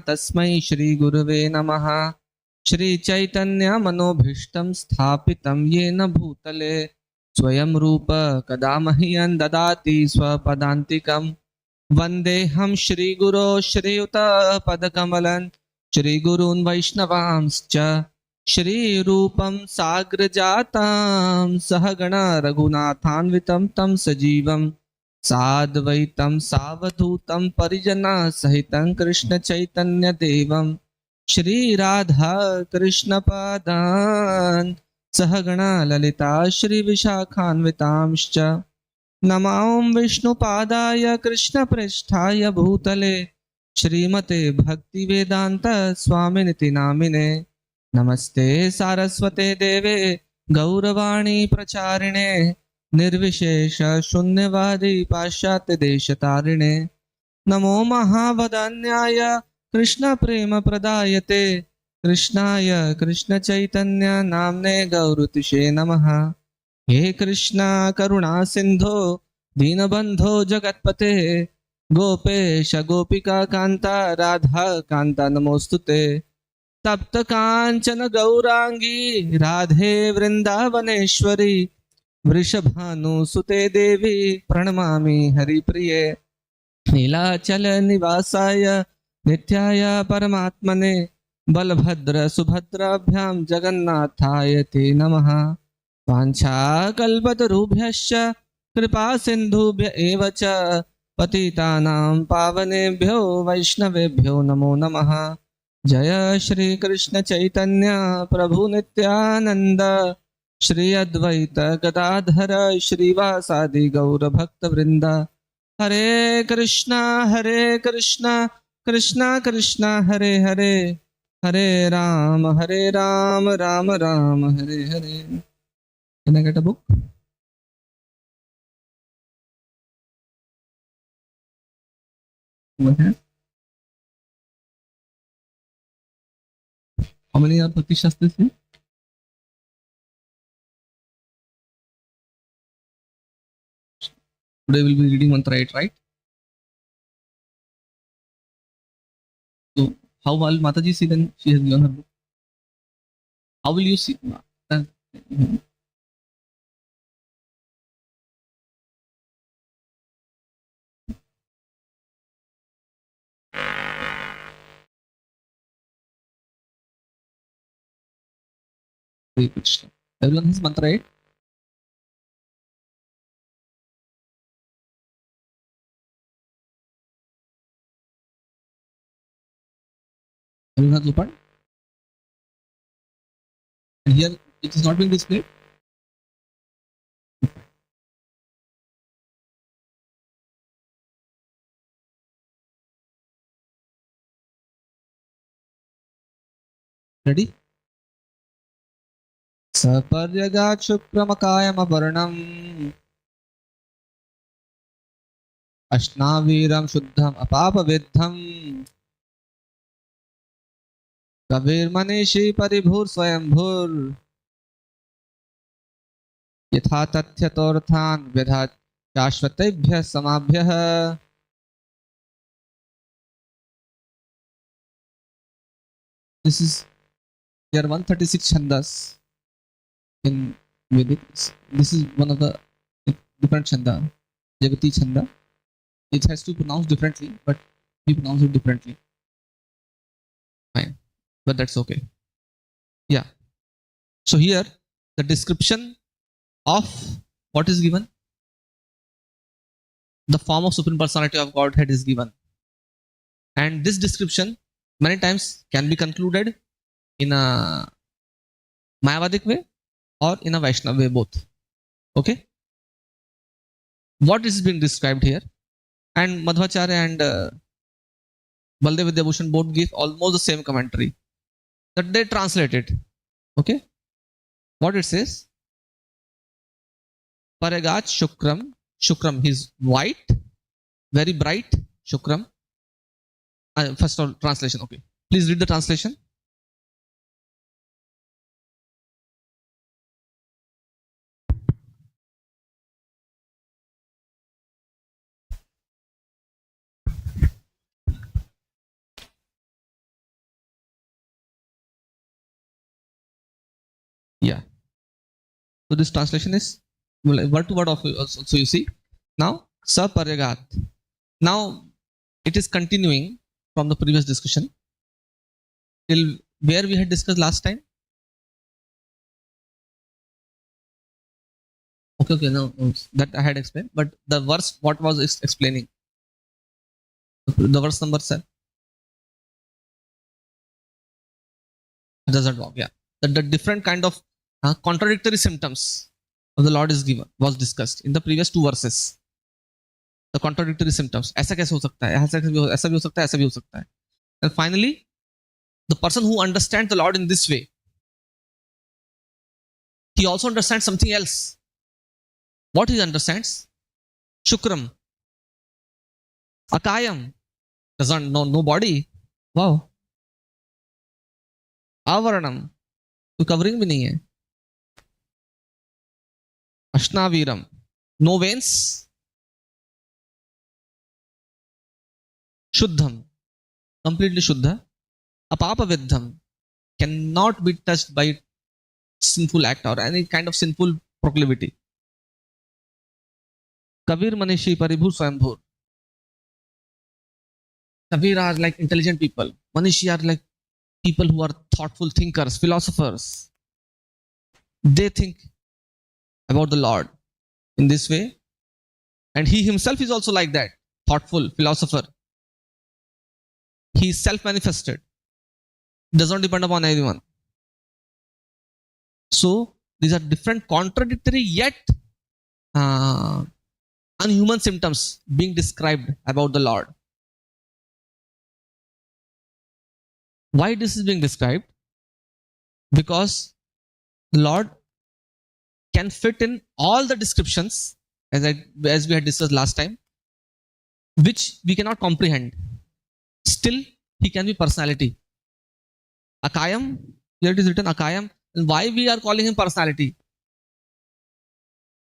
तस्मै श्री गुरवे नमः। श्री चैतन्य मनोभीष्टं स्थापितं येन भूतले स्वयं रूप कदा मह्यं ददाति स्वपदान्तिकं। वन्देऽहं श्रीगुरो श्रीयुतपदकमलं श्रीगुरून् वैष्णवांश्च श्रीरूपं साग्रजातं सहगण रघुनाथान्वितं तं सजीवं साद्वैतं सावधूतं परिजनसहितं कृष्णचैतन्यदेवं श्रीराधा कृष्णपादान् सहगण ललिता श्रीविशाखान्वितांश्च। नमो विष्णुपादाय कृष्णप्रेष्ठाय भूतले श्रीमते भक्तिवेदान्त स्वामिनिति नामिने। नमस्ते सारस्वते देवे गौरवाणी प्रचारिणे निर्विशेष शून्यवादी पाश्चात्य देशतारिणे। नमो महावदान्याय कृष्ण प्रेम प्रदायते कृष्णाय कृष्ण चैतन्य नाम्ने गौरतिषे नमः। हे कृष्णा करुणा सिंधो दीनबंधो जगत्पते गोपेश गोपिका कांता राधा कांता नमोस्तुते। तप्त कांचन गौरांगी राधे वृंदावनेश्वरी वृषभानुसुते देवी प्रणमामि हरिप्रिये। नीलाचल निवासाय नित्याय परमात्मने बलभद्र सुभद्राभ्यां जगन्नाथाय ते नमः। वाञ्छाकल्पतरुभ्यश्च कृपा सिन्धुभ्य एव च पतितानां पावनेभ्यो वैष्णवेभ्यो नमो नमः। जय श्री कृष्ण चैतन्य प्रभु नित्यानंद श्री अद्वैत गदाधर श्रीवासादि गौर भक्त वृंद। हरे Krishna Krishna Krishna Hare Hare Hare Ram Ram Ram Hare Hare. Can I get a book? What? How many are Bhakti Shastras here? Today we'll be reading mantra 8, right? So how will Mataji see then she has given her book? How will you see? Hare Krishna. Everyone has mantra 8? Everyone has opened? And here it is not being displayed? Ready? Saparyagat Shukramakayamavarnam Ashnaviram Shuddham Apapaviddham Kabir Manishi Paribhur Swayambhur यथा तथ्यतोर्थान विधात शाश्वतेभ्यः समाभ्यः। This is there are 136 chandas in Vedic. This is one of the different chanda, Jagati chanda. It has to pronounce differently, but we pronounce it differently. Fine, but that's okay. Yeah. So here the description of what is given, the form of Supreme Personality of Godhead is given, and this description many times can be concluded in a Mayavadic way or in a Vaishnava way, both. Okay. What is being described here? And Madhvacharya and Baldev Vidyabhushan both give almost the same commentary that they translate it. Okay. What it says? Paragat Shukram. Shukram, he's white, very bright. Shukram. First of all, translation. Okay. Please read the translation. So this translation is word to word of also you see. Now, Saparyagat. Now, it is continuing from the previous discussion till where we had discussed last time. Okay, no, that I had explained, but the verse, what was explaining? The verse number 7. Doesn't work, yeah. The different kind of contradictory symptoms of the Lord is given, was discussed in the previous 2 verses. The contradictory symptoms. ऐसा कैसे हो सकता है? ऐसा भी हो सकता है, ऐसा भी हो सकता है. And finally, the person who understands the Lord in this way, he also understands something else. What he understands? Shukram. Akayam. Doesn't know, no body. Wow. Avaranam. कोई कवरिंग भी नहीं है. Ashnaviram. No veins. Shuddham. Completely Shuddha. Apapaviddham. Cannot be touched by sinful act or any kind of sinful proclivity. Kavir Manishi Paribhur Swambhur. Kavir are like intelligent people. Manishi are like people who are thoughtful thinkers, philosophers. They think about the Lord in this way. And he himself is also like that, thoughtful philosopher. He is self-manifested. Does not depend upon anyone. So these are different contradictory yet unhuman symptoms being described about the Lord. Why this is being described? Because the Lord can fit in all the descriptions as we had discussed last time, which we cannot comprehend. Still, he can be personality. Akayam, here it is written Akayam. And why we are calling him personality?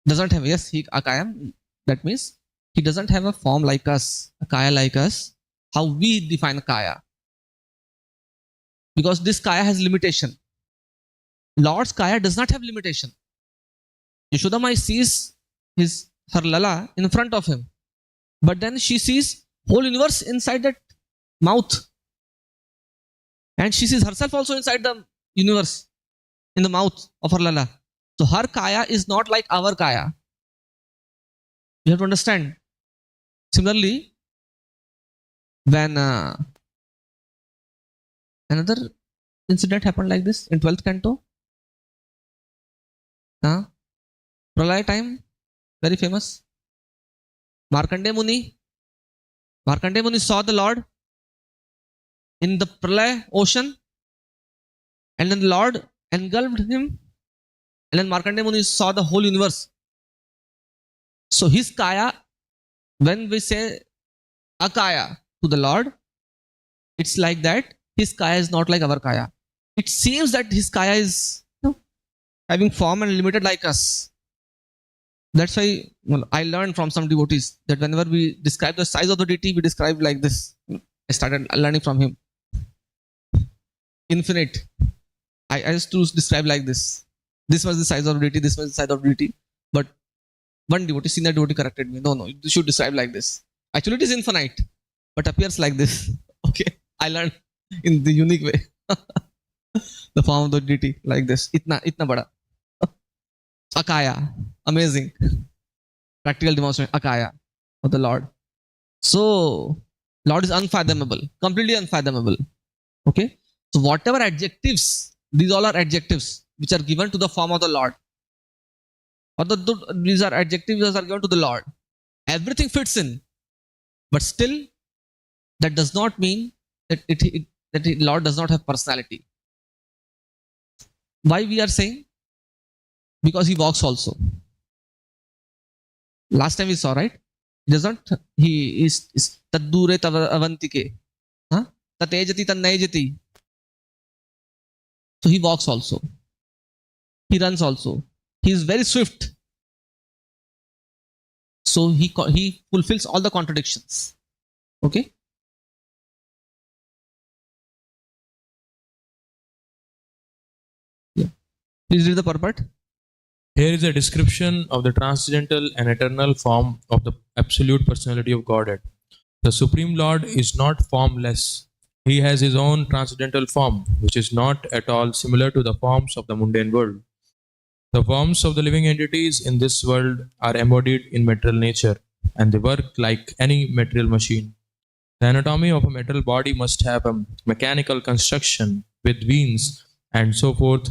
Doesn't have, yes, he Akayam. That means he doesn't have a form like us, a kaya like us. How we define kaya? Because this kaya has limitation. Lord's kaya does not have limitation. Yashoda Mai sees her lala in front of him, but then she sees whole universe inside that mouth, and she sees herself also inside the universe in the mouth of her lala. So her kaya is not like our kaya. You have to understand. Similarly, when another incident happened like this in 12th canto, Pralaya time, very famous. Markandeya Muni saw the Lord in the Pralaya ocean, and then the Lord engulfed him, and then Markandeya Muni saw the whole universe. So his kaya, when we say akaya to the Lord, it's like that. His kaya is not like our kaya. It seems that his kaya is having form and limited like us. That's why I learned from some devotees that whenever we describe the size of the deity, we describe like this. I started learning from him. Infinite. I used to describe like this. This was the size of the deity, this was the size of the deity. But one devotee, senior devotee corrected me. No, you should describe like this. Actually, it is infinite, but appears like this. Okay. I learned in the unique way. The form of the deity like this. Itna bada. Akaya. Amazing. Practical demonstration. Akaya of the Lord. So, Lord is unfathomable. Completely unfathomable. Okay. So, whatever adjectives, these all are adjectives which are given to the form of the Lord. Or these are adjectives that are given to the Lord. Everything fits in. But still, that does not mean that the Lord does not have personality. Why we are saying? Because he walks also. Last time we saw, right? He doesn't, he is taddure avantike. Tatejati tannayajati. So he walks also. He runs also. He is very swift. So he fulfills all the contradictions. Okay? Yeah. Please read the purport. Here is a description of the transcendental and eternal form of the absolute personality of Godhead. The Supreme Lord is not formless. He has his own transcendental form, which is not at all similar to the forms of the mundane world. The forms of the living entities in this world are embodied in material nature, and they work like any material machine. The anatomy of a metal body must have a mechanical construction with veins and so forth,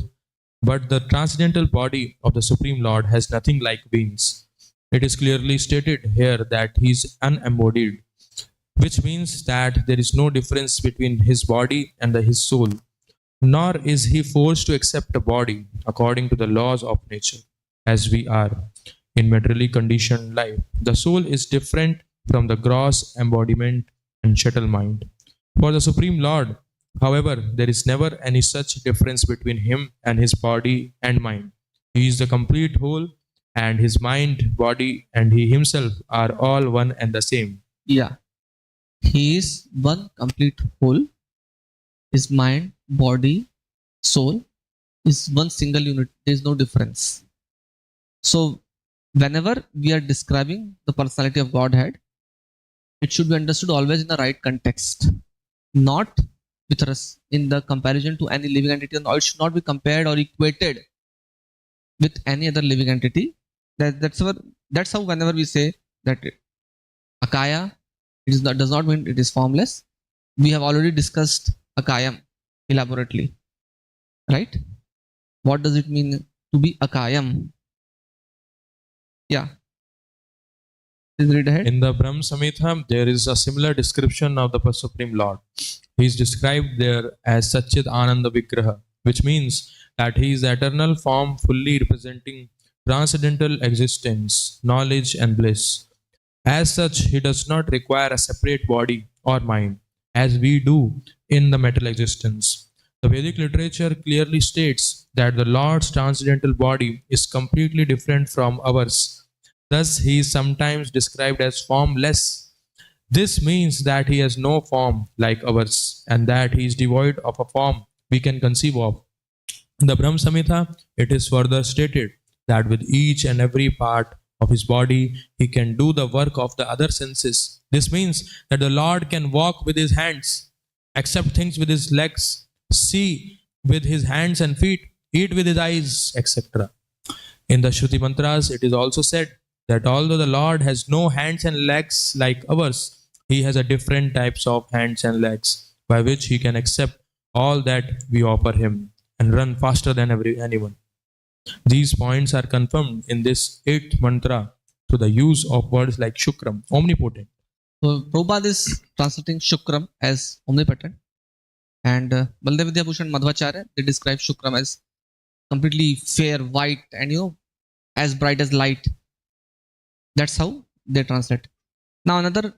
but the transcendental body of the Supreme Lord has nothing like veins. It is clearly stated here that he is unembodied, which means that there is no difference between his body and his soul, nor is he forced to accept a body according to the laws of nature, as we are in materially conditioned life. The soul is different from the gross embodiment and shuttle mind. For the Supreme Lord, however, there is never any such difference between him and his body and mind. He is the complete whole, and his mind, body, and he himself are all one and the same. Yeah. He is one complete whole. His mind, body, soul is one single unit. There is no difference. So, whenever we are describing the personality of Godhead, it should be understood always in the right context, not with us in the comparison to any living entity, or it should not be compared or equated with any other living entity. That's how whenever we say that Akaya, does not mean it is formless. We have already discussed Akayam elaborately, right? What does it mean to be Akayam? Yeah. Please read ahead. In the Brahm Samhita, there is a similar description of the Supreme Lord. He is described there as Satchit Ananda Vigraha, which means that he is the eternal form fully representing transcendental existence, knowledge, and bliss. As such, he does not require a separate body or mind, as we do in the material existence. The Vedic literature clearly states that the Lord's transcendental body is completely different from ours. Thus, he is sometimes described as formless. This means that he has no form like ours, and that he is devoid of a form we can conceive of. In the Brahm Samhita, it is further stated that with each and every part of his body, he can do the work of the other senses. This means that the Lord can walk with his hands, accept things with his legs, see with his hands and feet, eat with his eyes, etc. In the Shruti Mantras, it is also said that although the Lord has no hands and legs like ours, he has a different types of hands and legs by which he can accept all that we offer him and run faster than anyone. These points are confirmed in this 8th mantra through the use of words like Shukram, omnipotent. So Prabhupada is translating Shukram as omnipotent, and Baldev Vidyabhushan Madhvacharya, they describe Shukram as completely fair, white, and as bright as light. That's how they translate. Now another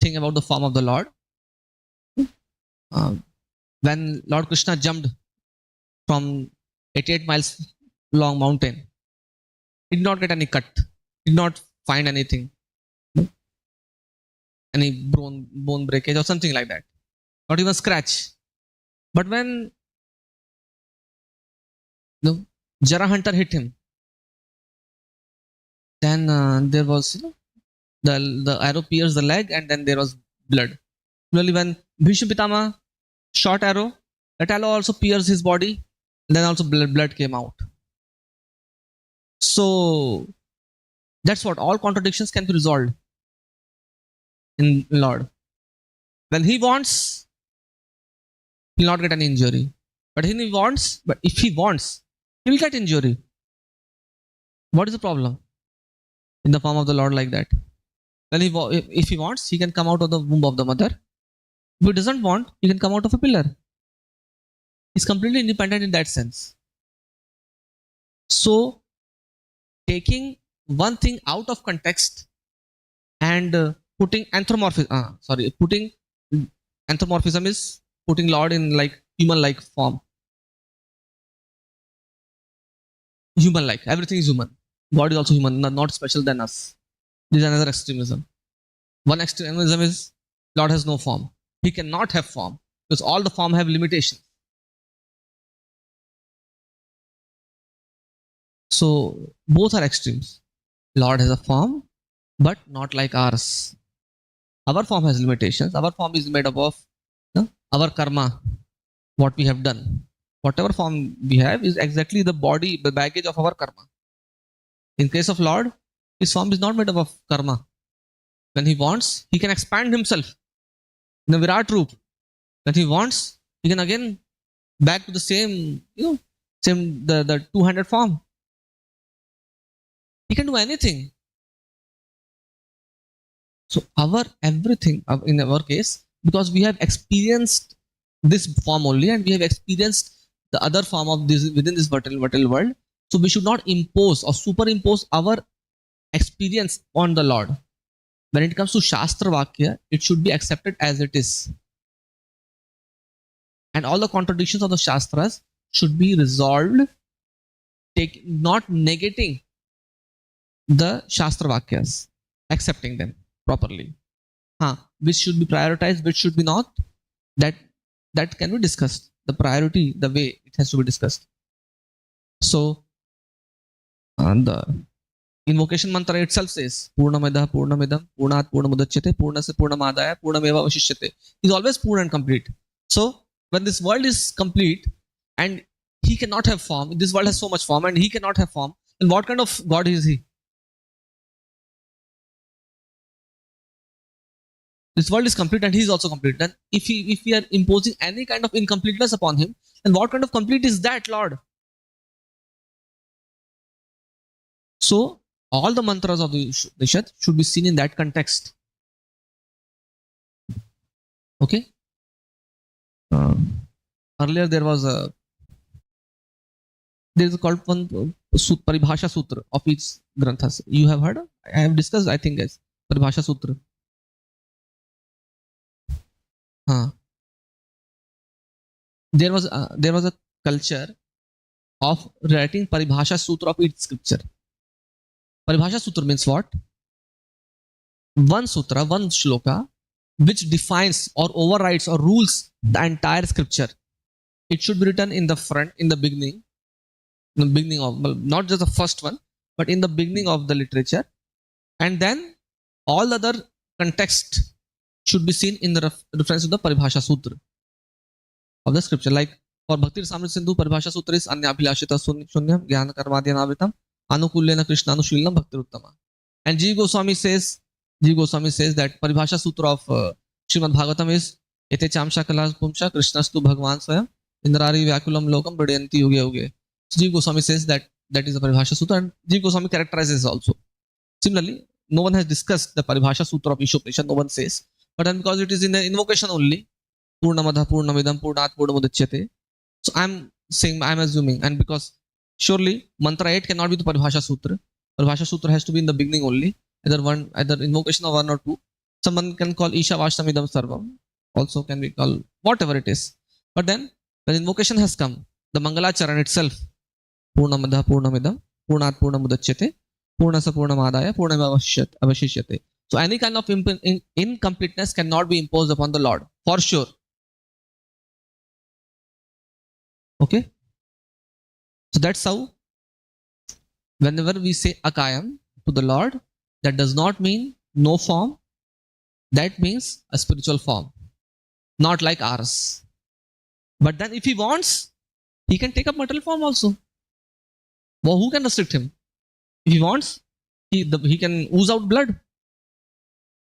thing about the form of the Lord. When Lord Krishna jumped from 88 miles long mountain, he did not get any cut, did not find anything, any bone breakage or something like that, not even scratch. But when the Jara hunter hit him, then there was the arrow pierced the leg, and then there was blood. Similarly, when Bhishma Pitama shot arrow, that arrow also pierced his body, and then also blood came out. So that's what all contradictions can be resolved in Lord. When he wants, he'll not get any injury. But if he wants, he'll get injury. What is the problem in the form of the Lord like that? Then if he wants, he can come out of the womb of the mother. If he doesn't want, he can come out of a pillar. He's completely independent in that sense. So, taking one thing out of context and putting anthropomorphism is putting Lord in like human-like form. Human-like, everything is human. God is also human, not special than us. This is another extremism. One extremism is Lord has no form. He cannot have form because all the form have limitations. So both are extremes. Lord has a form, but not like ours. Our form has limitations. Our form is made up of our karma, what we have done. Whatever form we have is exactly the body, the baggage of our karma. In case of Lord, his form is not made up of karma. When he wants, he can expand himself in the Virat Roop. When he wants, he can again back to the same, same the two-handed form. He can do anything. So our everything in our case, because we have experienced this form only, and we have experienced the other form of this within this material world. So we should not impose or superimpose our experience on the Lord. When it comes to Shastra Vakya, it should be accepted as it is. And all the contradictions of the Shastras should be resolved, not negating the Shastra Vakyas, accepting them properly. Which should be prioritized, which should be not, that can be discussed. The priority, the way it has to be discussed. So the invocation mantra itself says Purnamida Purnamidam Purnat Purnamudachyate Purnasya Purnamadaya Purnameva Vashishyate. Is always purna and complete. So when this world is complete and he cannot have form, this world has so much form and he cannot have form, then what kind of God is he? This world is complete and he is also complete. Then if we are imposing any kind of incompleteness upon him, then what kind of complete is that Lord? So all the mantras of the Īśopaniṣad should be seen in that context. Okay. Earlier there is called one Paribhasha Sutra of each granthas. You have heard? I have discussed, I think, guys. Paribhasha Sutra. There was a culture of writing Paribhasha Sutra of each scripture. Paribhasha Sutra means what? One sutra, one shloka, which defines or overrides or rules the entire scripture. It should be written in the front, in the beginning of, not just the first one, but in the beginning of the literature. And then all other context should be seen in the reference to the Paribhasha Sutra of the scripture. Like for Bhakti Rasamrita Sindhu, Paribhasha Sutra is Anyabhilashita Shunyam Jnana Karmadhyanavitam Anukulyena Krishnanushilam Bhaktiruttama. And Jiva Goswami says that Paribhasha Sutra of Srimad Bhagavatam is Ete Chamsha Kalas Pumsha Krishnastu Bhagwan Swayam Indrari Vyakulam Lokam Bhadayanti Yuge Yuge. So Jiva Goswami says that is the Paribhasha Sutra, and Jiva Goswami characterizes also. Similarly, no one has discussed the Paribhasha Sutra of Īśopaniṣad, no one says. But then because it is in the invocation only, Purnamada Purnamidam Purnat Purnamudachyate. So I'm assuming, and because surely mantra 8 cannot be the Paribhasha Sutra. Paribhasha Sutra has to be in the beginning only. Either invocation of 1 or 2. Someone can call Isha Vashamidam Sarvam. Also can be called whatever it is. But then when invocation has come, the Mangalacharan itself, Purnamada Purnamidam Purnat Purnamudachyate Purnasa Purnamadaya Purnameva Vashishyate. So any kind of incompleteness cannot be imposed upon the Lord, for sure. Okay. So that's how whenever we say Akayam to the Lord, that does not mean no form. That means a spiritual form, not like ours. But then if he wants, he can take up material form also. Well, who can restrict him? If he wants, he can ooze out blood.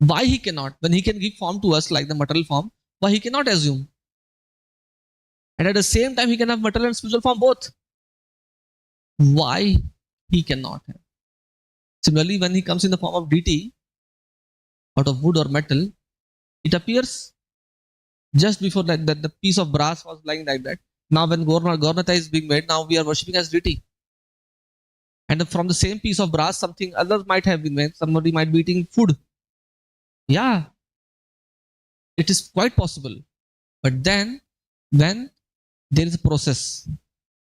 Why he cannot? When he can give form to us like the material form, why he cannot assume? And at the same time, he can have material and spiritual form both. Why he cannot have? Similarly, when he comes in the form of deity, out of wood or metal, it appears just before that the piece of brass was lying like that. Now when Gornata is being made, now we are worshipping as deity. And from the same piece of brass, something other might have been made. Somebody might be eating food. Yeah, it is quite possible. But then when there is a process,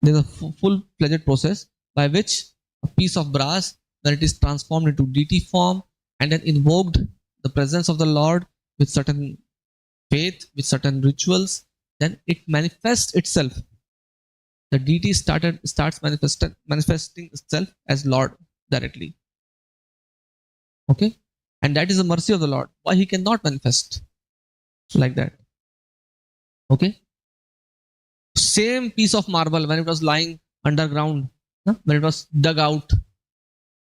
there is a full-fledged process by which a piece of brass, when it is transformed into deity form and then invoked the presence of the Lord with certain faith, with certain rituals, then it manifests itself the deity starts manifesting itself as Lord directly. Okay, and that is the mercy of the Lord. Why he cannot manifest like that? Okay, same piece of marble when it was lying underground, when it was dug out,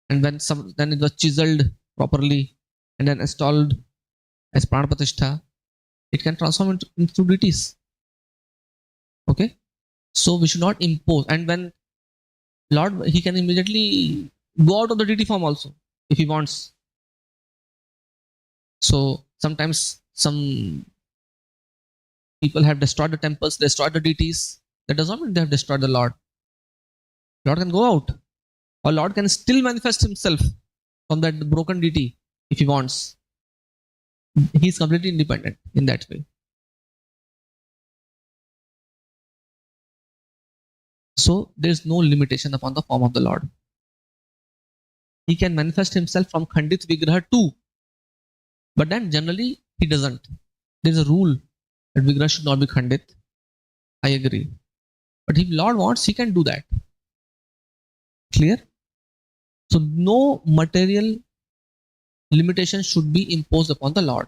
and then it was chiseled properly and then installed as Pranapatishta, it can transform into deities. Okay, so we should not impose. And when Lord, he can immediately go out of the deity form also if he wants. So sometimes some people have destroyed the temples, destroyed the deities. That does not mean they have destroyed the Lord. Lord can go out, or Lord can still manifest himself from that broken deity if he wants. He is completely independent in that way. So there is no limitation upon the form of the Lord. He can manifest himself from Khandit Vigraha too, but then generally he doesn't. There is a rule that Vigraha should not be Khandit. I agree. But if Lord wants, he can do that. Clear? So no material limitation should be imposed upon the Lord.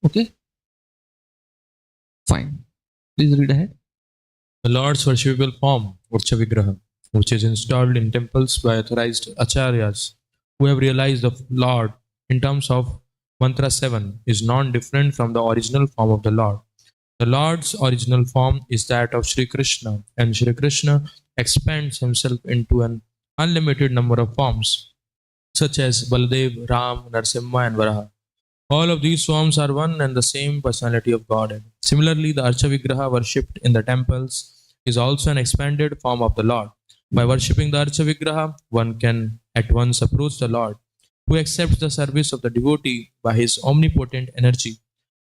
Okay? Fine. Please read ahead. The Lord's worshipable form, Urcha Vigraha, which is installed in temples by authorized acharyas who have realized the Lord in terms of Mantra 7, is non-different from the original form of the Lord. The Lord's original form is that of Sri Krishna, and Sri Krishna expands himself into an unlimited number of forms, such as Baladev, Ram, Narsimha, and Varaha. All of these forms are one and the same personality of Godhead. Similarly, the Archa Vigraha worshipped in the temples is also an expanded form of the Lord. By worshipping the Archa Vigraha, one can at once approach the Lord, who accepts the service of the devotee by his omnipotent energy.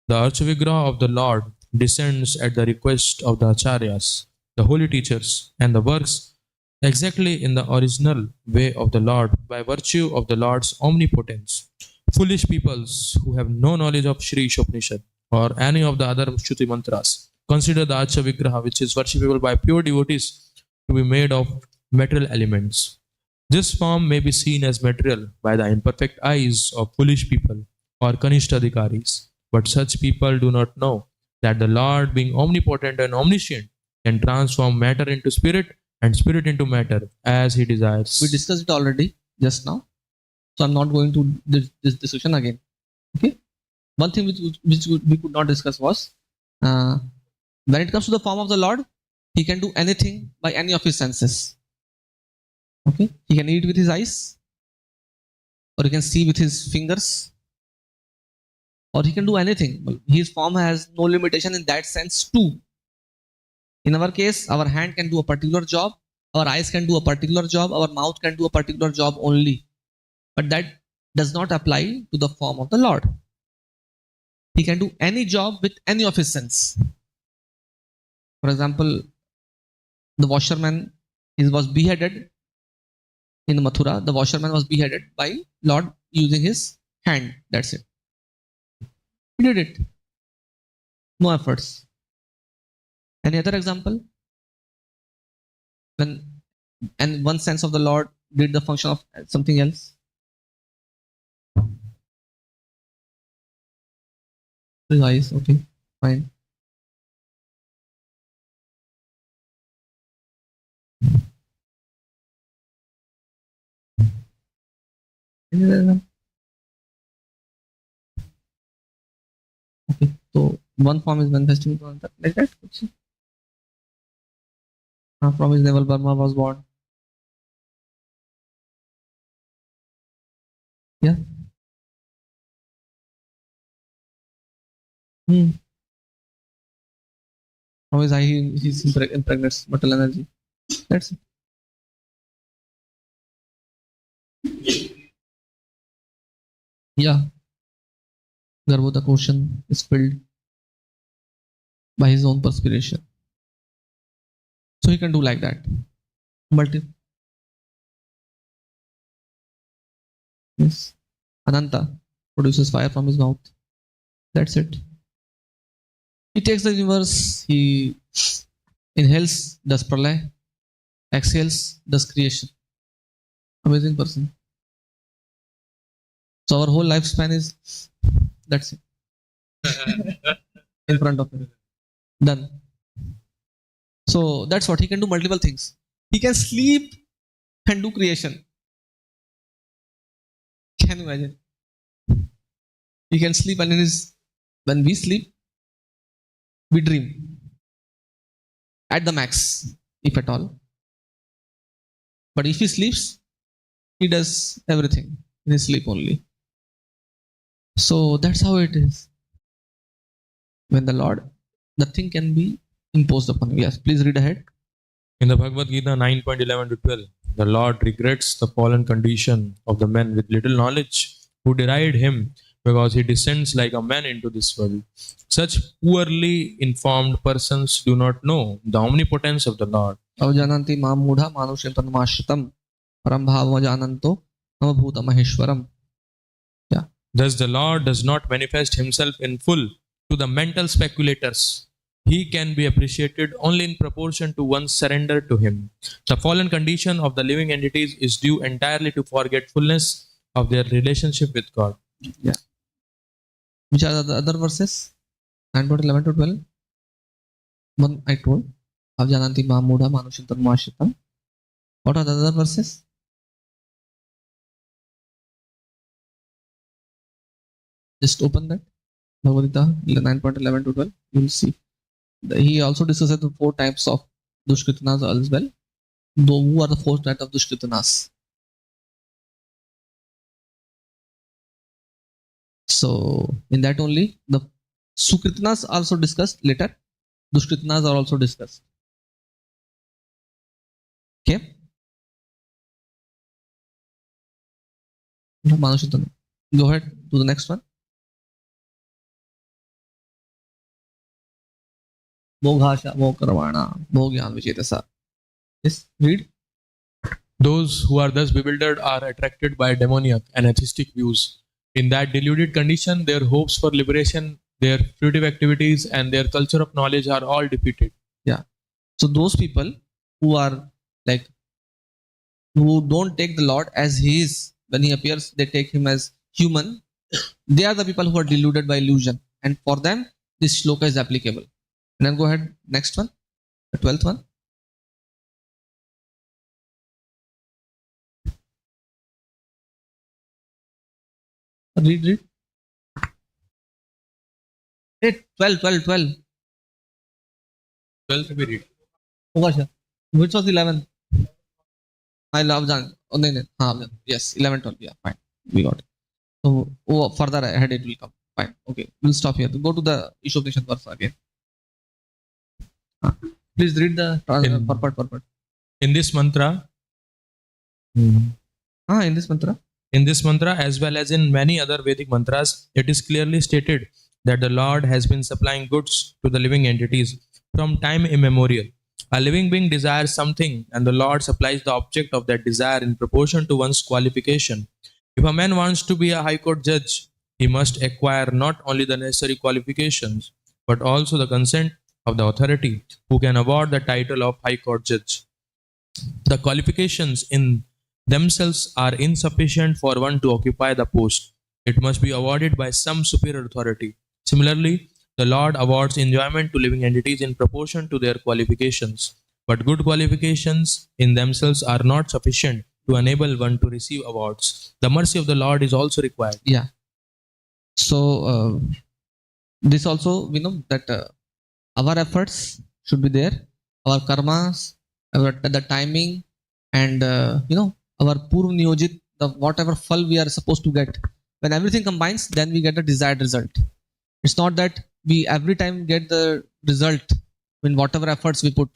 The Archa Vigraha of the Lord descends at the request of the acharyas, the holy teachers, and the works exactly in the original way of the Lord by virtue of the Lord's omnipotence. Foolish peoples who have no knowledge of Sri Īśopaniṣad or any of the other Shruti mantras consider the Archa Vigraha, which is worshipable by pure devotees, to be made of material elements. This form may be seen as material by the imperfect eyes of foolish people or Kanishtadikaris, but such people do not know that the Lord, being omnipotent and omniscient, can transform matter into spirit and spirit into matter as he desires. We discussed it already just now, so I'm not going to this discussion again. Okay. One thing which we could not discuss was when it comes to the form of the Lord, he can do anything by any of his senses. Okay, he can eat with his eyes, or he can see with his fingers, or he can do anything. His form has no limitation in that sense too. In our case, our hand can do a particular job, our eyes can do a particular job, our mouth can do a particular job only. But that does not apply to the form of the Lord. He can do any job with any of his sense. For example, the washerman was beheaded in Mathura. The washerman was beheaded by Lord using his hand. That's it. He did it. No efforts. Any other example? And one sense of the Lord did the function of something else. His eyes, okay, fine. Okay, so one form is manifesting like that. From his navel Burma was born. Yeah. From his eye, he impregnates mortal energy. That's it. Yeah. Garbhoda ocean is filled by his own perspiration. So he can do like that. Yes. Ananta produces fire from his mouth. That's it. He takes the universe, he inhales, does pralay, exhales, does creation. Amazing person. So our whole lifespan is that's it. In front of him. Done. So that's what he can do multiple things. He can sleep and do creation. Can you imagine? He can sleep and when we sleep, we dream. At the max, if at all. But if he sleeps, he does everything in his sleep only. So that's how it is. When the Lord, nothing can be imposed upon you. Yes, please read ahead. In the Bhagavad Gita 9.11 to 12, the Lord regrets the fallen condition of the men with little knowledge who deride him because he descends like a man into this world. Such poorly informed persons do not know the omnipotence of the Lord. Avjananti mam mudha manushim tanmashritam param bhava jananto namabhuta maheshwaram. Yeah. Thus the Lord does not manifest himself in full to the mental speculators. He can be appreciated only in proportion to one's surrender to him. The fallen condition of the living entities is due entirely to forgetfulness of their relationship with God. Yeah. Which are the other verses? 9.11 to 12. One I told. Avjananti mam mudha manushim tanmashritam. What are the other verses? Just open that. Bhagavad Gita 9.11 to 12. You will see. He also discusses the 4 types of dushkritanas as well. Though who are the 4 types of dushkritanas? So in that only the sukritanas also discussed later. Dushkritanas are also discussed. Okay. Go ahead to the next one. Bhoghasha, Bhokarvana, Bhogyan Vichetasa. Yes, read. Those who are thus bewildered are attracted by demoniac and atheistic views. In that deluded condition, their hopes for liberation, their fruitive activities, and their culture of knowledge are all defeated. Yeah. So those people who are like, who don't take the Lord as he is, when he appears, they take him as human. They are the people who are deluded by illusion. And for them, this shloka is applicable. And then go ahead, next one, the 12th one. Read. Hey, 12. 12th we read. Oh gosh, which was 11? I love Jan. Oh, no. Yes, 11, 12. Yeah, fine. We got it. So, further ahead it will come. Fine. Okay, we'll stop here. Go to the Īśopaniṣad verse again. Please read the purport. In this mantra, in this mantra, as well as in many other Vedic mantras, it is clearly stated that the Lord has been supplying goods to the living entities from time immemorial. A living being desires something, and the Lord supplies the object of that desire in proportion to one's qualification. If a man wants to be a high court judge, he must acquire not only the necessary qualifications, but also the consent of the authority who can award the title of high court judge. The qualifications in themselves are insufficient for one to occupy the post. It must be awarded by some superior authority. Similarly, the Lord awards enjoyment to living entities in proportion to their qualifications. But good qualifications in themselves are not sufficient to enable one to receive awards. The mercy of the Lord is also required. Yeah. So, this also, we know that our efforts should be there, our karmas, the timing, and our purv niyojit, the whatever phal we are supposed to get. When everything combines, then we get the desired result. It's not that we every time get the result in whatever efforts we put.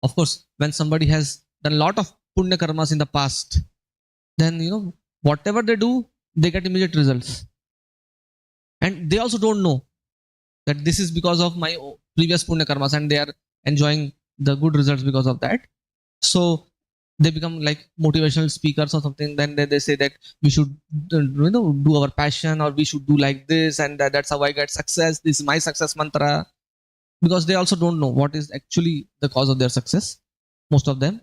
Of course, when somebody has done a lot of punya karmas in the past, then whatever they do, they get immediate results. And they also don't know that this is because of my previous punya karmas, and they are enjoying the good results because of that. So they become like motivational speakers or something. Then they say that we should do our passion, or we should do like this, and that's how I get success. This is my success mantra. because they also don't know what is actually the cause of their success, most of them.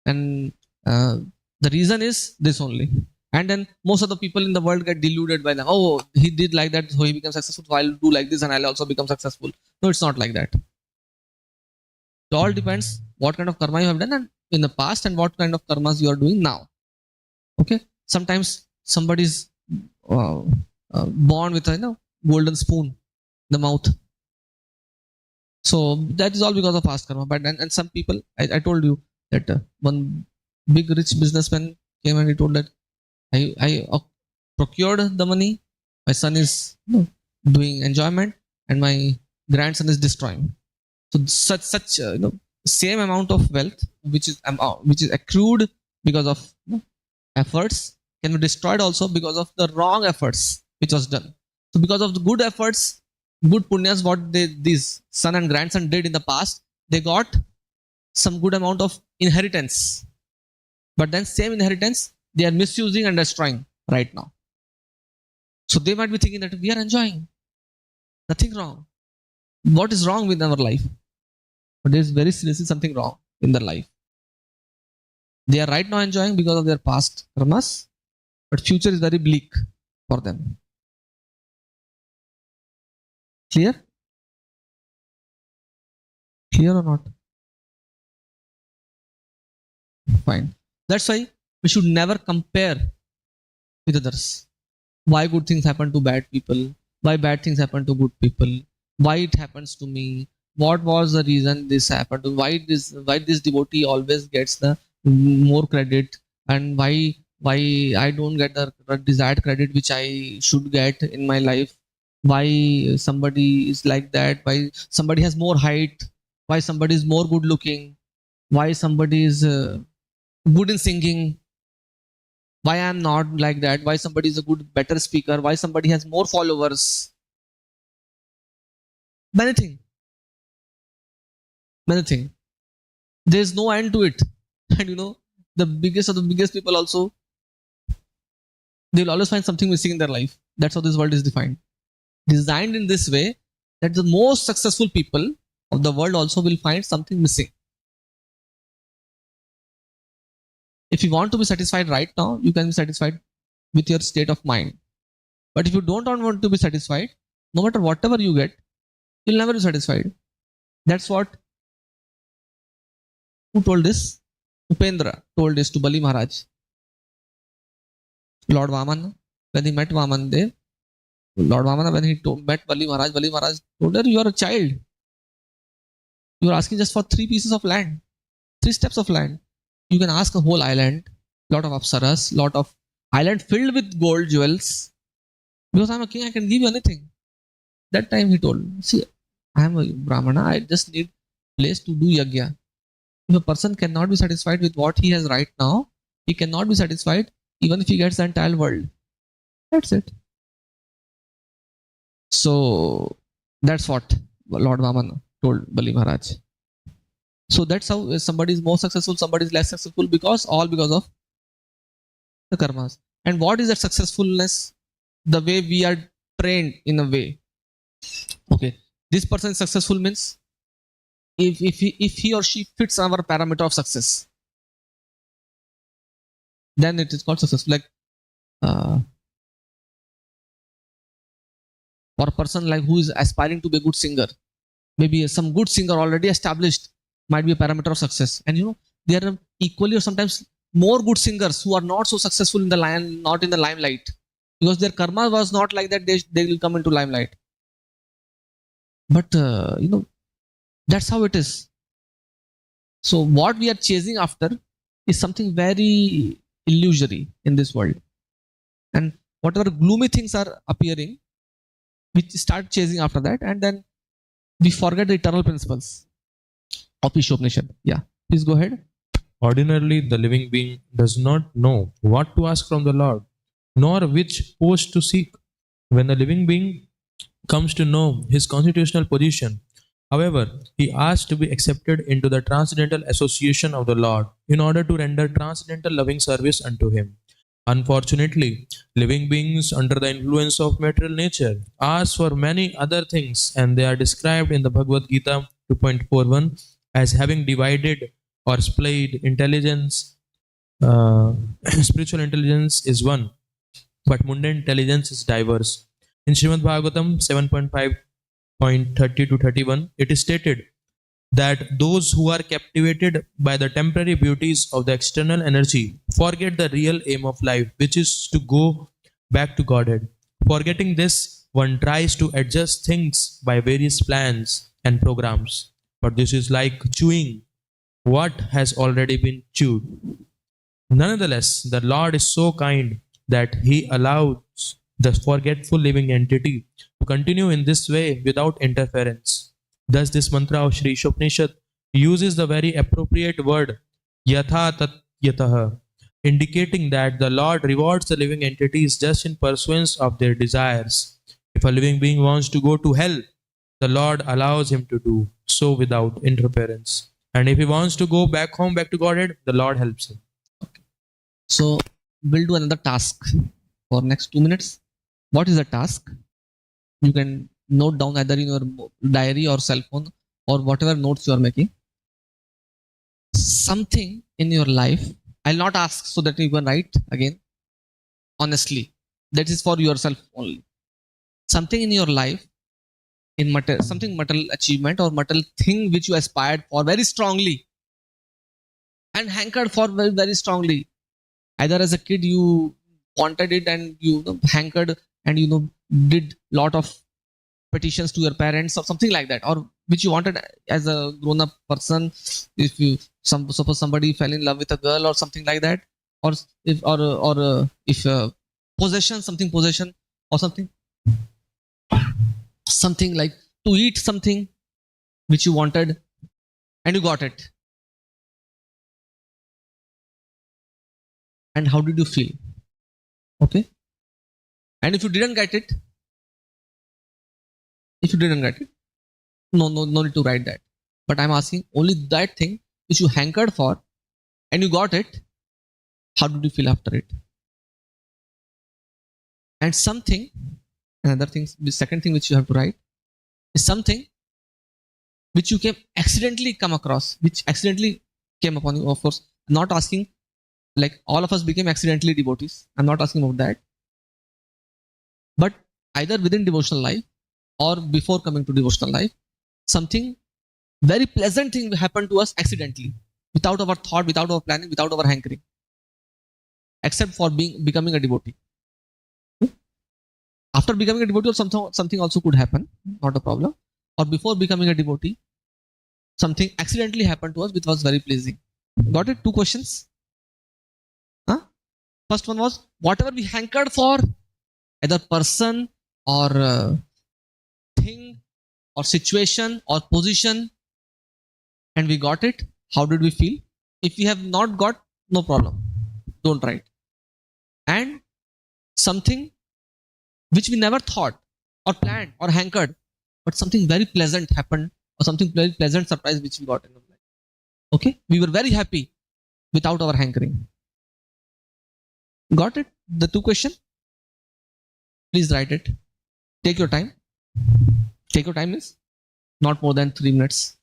And the reason is this only. And then most of the people in the world get deluded by them. Oh, he did like that, so he became successful. So I'll do like this and I'll also become successful. No, it's not like that. It all depends what kind of karma you have done and in the past and what kind of karmas you are doing now. Okay. Sometimes somebody's born with a golden spoon in the mouth. So that is all because of past karma. But and some people, I told you that one big rich businessman came and he told that I procured the money. My son is doing enjoyment, and my grandson is destroying. So such same amount of wealth which is accrued because of efforts can be destroyed also because of the wrong efforts which was done. So because of the good efforts, good punyas, what these son and grandson did in the past, they got some good amount of inheritance. But then same inheritance they are misusing and destroying right now. So they might be thinking that we are enjoying. Nothing wrong. What is wrong with our life? But there is very seriously something wrong in their life. They are right now enjoying because of their past karmas, but future is very bleak for them. Clear? Clear or not? Fine. That's why we should never compare with others. Why good things happen to bad people? Why bad things happen to good people? Why it happens to me? What was the reason this happened? Why this devotee always gets the more credit, and why I don't get the desired credit which I should get in my life? Why somebody is like that? Why somebody has more height? Why somebody is more good looking? Why somebody is good in singing? Why I am not like that? Why somebody is a better speaker? Why somebody has more followers? Many things. There is no end to it. And the biggest of the biggest people also, they will always find something missing in their life. That's how this world is defined. Designed in this way that the most successful people of the world also will find something missing. If you want to be satisfied right now, you can be satisfied with your state of mind. But if you don't want to be satisfied, no matter whatever you get, you'll never be satisfied. That's what, who told this? Upendra told this to Bali Maharaj. Lord Vaman, when he met Vaman, Lord Vamana, when he met Bali Maharaj told her, you are a child. You are asking just for 3 pieces of land, 3 steps of land. You can ask a whole island, lot of apsaras, lot of island filled with gold jewels. Because I am a king, I can give you anything. That time he told, see, I am a Brahmana, I just need place to do yagya. If a person cannot be satisfied with what he has right now, he cannot be satisfied even if he gets the entire world. That's it. So that's what Lord Vamana told Bali Maharaj. So that's how somebody is more successful, somebody is less successful, because of the karmas. And what is that successfulness? The way we are trained in a way. Okay, this person is successful means if he or she fits our parameter of success, then it is called success. Like for a person like who is aspiring to be a good singer, maybe some good singer already established might be a parameter of success. And there are equally or sometimes more good singers who are not so successful in the not in the limelight, because their karma was not like that. They will come into limelight. But that's how it is. So what we are chasing after is something very illusory in this world, and whatever gloomy things are appearing, we start chasing after that, and then we forget the eternal principles of Īśopaniṣad. Yeah, please go ahead. Ordinarily, the living being does not know what to ask from the Lord, nor which post to seek. When the living being comes to know his constitutional position, however, he asks to be accepted into the transcendental association of the Lord in order to render transcendental loving service unto him. Unfortunately, living beings under the influence of material nature ask for many other things, and they are described in the Bhagavad Gita 2.41 as having divided or splayed intelligence. Uh, Spiritual intelligence is one, but mundane intelligence is diverse. In Srimad Bhagavatam 7.5.30 to 31, it is stated that those who are captivated by the temporary beauties of the external energy forget the real aim of life, which is to go back to Godhead. Forgetting this, one tries to adjust things by various plans and programs. But this is like chewing what has already been chewed. Nonetheless, the Lord is so kind that He allows the forgetful living entity to continue in this way without interference. Thus, this mantra of Sri Īśopaniṣad uses the very appropriate word yatha tat yataha, indicating that the Lord rewards the living entities just in pursuance of their desires. If a living being wants to go to hell, the Lord allows him to do so without interference. And if he wants to go back home, back to Godhead, the Lord helps him. So we'll do another task for next 2 minutes. What is the task? You can note down either in your diary or cell phone or whatever notes you are making. Something in your life. I'll not ask so that you can write again. Honestly, that is for yourself only. Something in your life, in something material achievement or material thing which you aspired for very strongly and hankered for very, very strongly. Either as a kid you wanted it and you hankered and did lot of petitions to your parents or something like that, or which you wanted as a grown-up person. If you suppose somebody fell in love with a girl or something like that, or if possession, something possession or something like to eat something which you wanted and you got it. And how did you feel? Okay. And if you didn't get it, no need to write that. But I'm asking only that thing which you hankered for and you got it. How did you feel after it? And something, another thing, the second thing which you have to write is something which you accidentally come across, which accidentally came upon you. Of course, I'm not asking like all of us became accidentally devotees. I'm not asking about that. But either within devotional life or before coming to devotional life, something very pleasant thing happened to us accidentally, without our thought, without our planning, without our hankering, except for becoming a devotee. After becoming a devotee, something also could happen, not a problem. Or before becoming a devotee, something accidentally happened to us which was very pleasing. Got it? 2 questions. Huh? First one was whatever we hankered for, either person or thing or situation or position, and we got it. How did we feel? If we have not got, no problem. Don't write. And something which we never thought or planned or hankered, but something very pleasant happened or something very pleasant surprise which we got in our life. Okay? We were very happy without our hankering. Got it? The 2 questions? Please write it. Take your time. Take your time is not more than 3 minutes.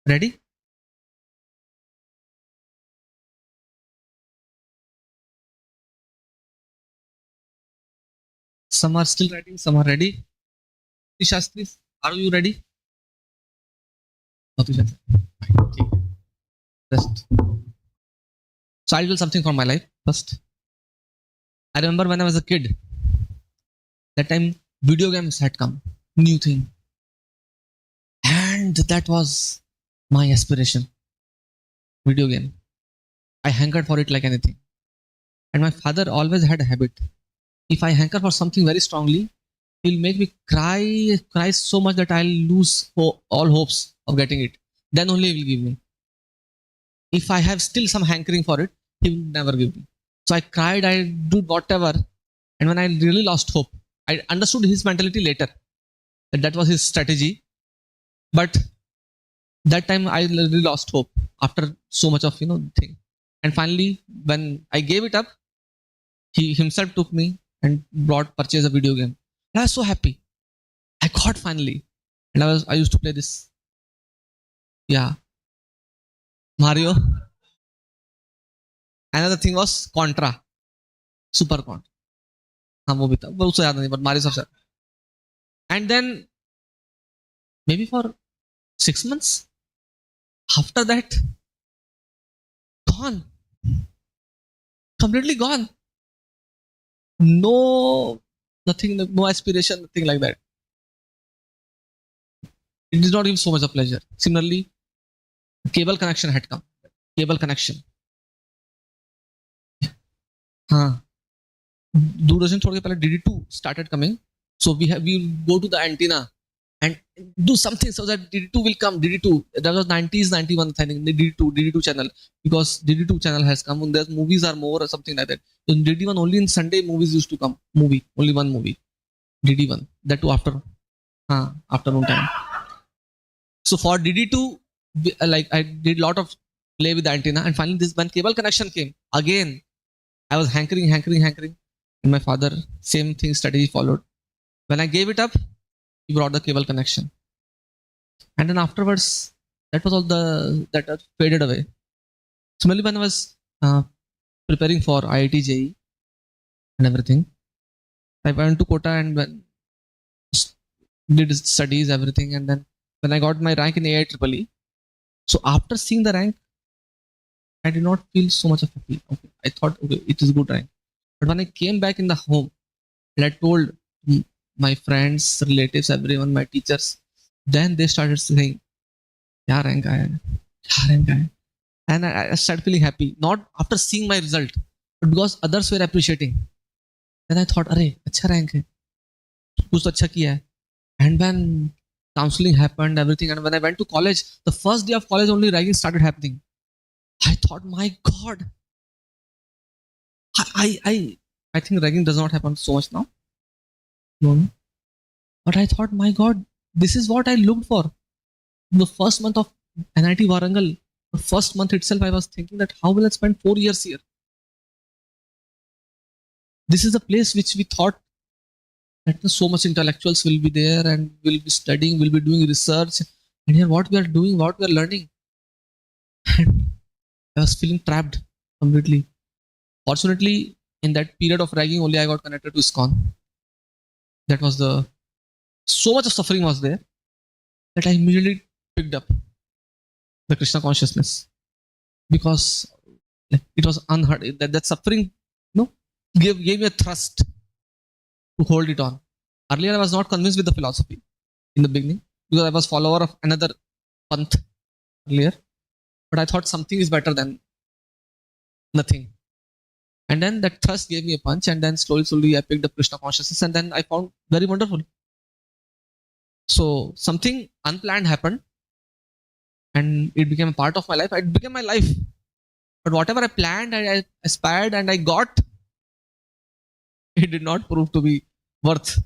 Ready? Some are still writing, some are ready. Shastri, are you ready? Okay, Just. So I'll do something for my life first. I remember when I was a kid, that time video games had come, new thing. And that was my aspiration. Video game. I hankered for it like anything. And my father always had a habit. If I hanker for something very strongly, he'll make me cry so much that I'll lose all hopes of getting it. Then only he will give me. If I have still some hankering for it, he will never give me. So I cried, I did whatever. And when I really lost hope, I understood his mentality later. That was his strategy. But that time I really lost hope after so much of thing. And finally, when I gave it up, he himself took me and purchased a video game. And I was so happy. I got finally. And I used to play this. Yeah. Mario. Another thing was Contra. Super Contra. हाँ वो भी था वो उससे याद नहीं but Mario सबसे and then maybe for 6 months after that gone, completely gone, no nothing, no aspiration, nothing like that. It did not give so much of pleasure. Similarly, cable connection had come. Cable connection. हाँ दूरदर्शन छोड़ के पहले DD2 started coming. So we go to the antenna and do something so that DD2 will come. DD2, that was 90s, 91, I think, the DD2 channel, because DD2 channel has come and there's movies are more or something like that. In DD1 only in Sunday movies used to come. Only one movie. DD1. That too after afternoon time. So for DD2, like I did a lot of play with the antenna, and finally when cable connection came, again I was hankering. And my father, same thing strategy followed. When I gave it up, he brought the cable connection. And then afterwards, that was all that faded away. Similarly, when I was preparing for IIT JEE and everything, I went to Kota and did studies, everything. And then when I got my rank in AIEEE, so after seeing the rank, I did not feel so much of happy. Okay, I thought, okay, it is good rank. But when I came back in the home and I told my friends, relatives, everyone, my teachers, then they started saying, "Yeah, rank aaya, yeah, rank aaya." And I started feeling happy, not after seeing my result, but because others were appreciating. Then I thought, "Arey, अच्छा rank hai, कुछ तो अच्छा किया hai." And when counseling happened, everything, and when I went to college, the first day of college only ragging started happening. I thought, my God, I think ragging does not happen so much now. No. But I thought, my God, this is what I looked for. In the first month of NIT Warangal, the first month itself, I was thinking that how will I spend 4 years here? This is a place which we thought that so much intellectuals will be there and will be studying, will be doing research. And here what we are doing, what we are learning. And I was feeling trapped completely. Fortunately, in that period of ragging, only I got connected to ISKCON. That was so much of suffering was there that I immediately picked up the Krishna consciousness, because it was unheard. That suffering, gave me a thrust to hold it on. Earlier, I was not convinced with the philosophy in the beginning because I was follower of another panth earlier. But I thought something is better than nothing. And then that thrust gave me a punch, and then slowly I picked up Krishna consciousness, and then I found very wonderful. So something unplanned happened, and it became a part of my life. It became my life. But whatever I planned, I aspired, and I got, it did not prove to be worth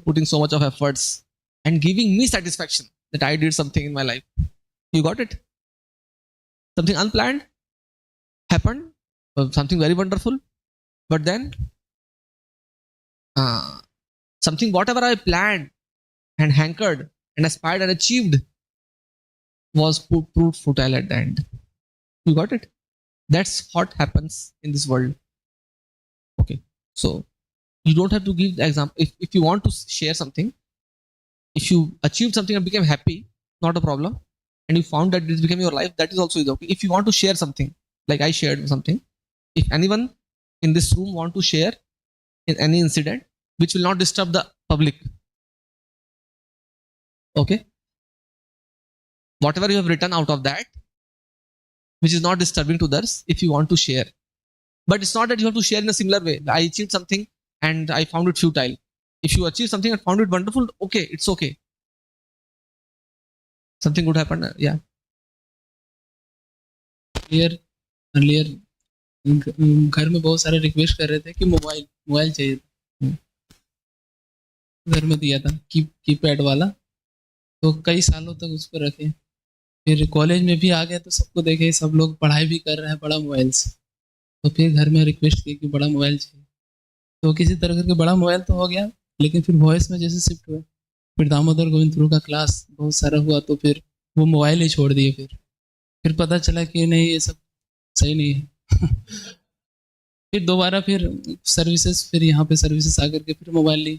putting so much of efforts and giving me satisfaction that I did something in my life. You got it? Something unplanned happened, something very wonderful, but then something whatever I planned and hankered and aspired and achieved, was proved futile at the end. You got it? That's what happens in this world. Okay. So you don't have to give the example. If you want to share something, if you achieved something and became happy, not a problem. And you found that this became your life, that is also okay. If you want to share something, like I shared something, if anyone in this room want to share in any incident which will not disturb the public, okay, whatever you have written out of that, which is not disturbing to others, if you want to share. But it's not that you have to share in a similar way. I achieved something and I found it futile. If you achieve something and found it wonderful, okay, it's okay. Something good happened. Yeah. Earlier घर में बहुत सारे request कर रहे थे कि mobile चाहिए था। घर में दिया था कीपैड वाला, तो कई सालों तक उसको रखे। फिर कॉलेज में भी आ गए तो सबको देखे सब लोग पढ़ाई भी कर रहे हैं बड़ा मोबाइल से, तो फिर घर में रिक्वेस्ट की कि बड़ा मोबाइल चाहिए। तो किसी तरह करके बड़ा मोबाइल तो हो गया, लेकिन फिर वॉइस में जैसे शिफ्ट हुए, फिर दामोदर गोविंद प्रभु का क्लास बहुत सारा हुआ, तो फिर वो मोबाइल ही छोड़ दिए। फिर पता चला कि नहीं, ये सब सही नहीं है। फिर दोबारा फिर सर्विसेज, फिर यहाँ पे सर्विसेज आकर के फिर मोबाइल ली।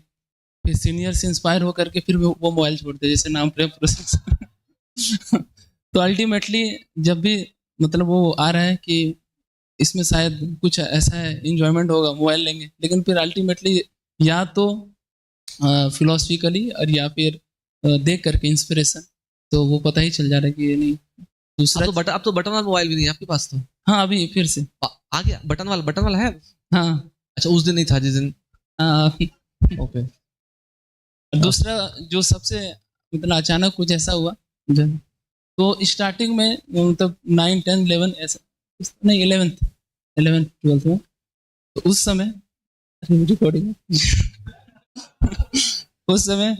फिर सीनियर से इंस्पायर होकर के फिर वो मोबाइल छोड़ते, जैसे नाम प्रेम प्रोसेस। तो अल्टीमेटली जब भी मतलब वो आ रहा है कि इसमें शायद कुछ ऐसा है इंजॉयमेंट होगा, मोबाइल लेंगे, लेकिन फिर अल्टीमेटली या तो फिलोसफिकली और या फिर देख करके इंस्पिरेशन, तो वो पता ही चल जा रहा है कि ये नहीं। दूसरा अब तो बटन वाला मोबाइल भी नहीं है आपके पास तो? हाँ, अभी फिर से आ गया बटन वाला है। हाँ अच्छा, उस दिन नहीं था जिस दिन। ओके। दूसरा जो सबसे मतलब अचानक कुछ ऐसा हुआ, तो स्टार्टिंग में मतलब 9, 10, 11 ऐसा नहीं, 11th 12th में, तो उस समय रिकॉर्डिंग उस समय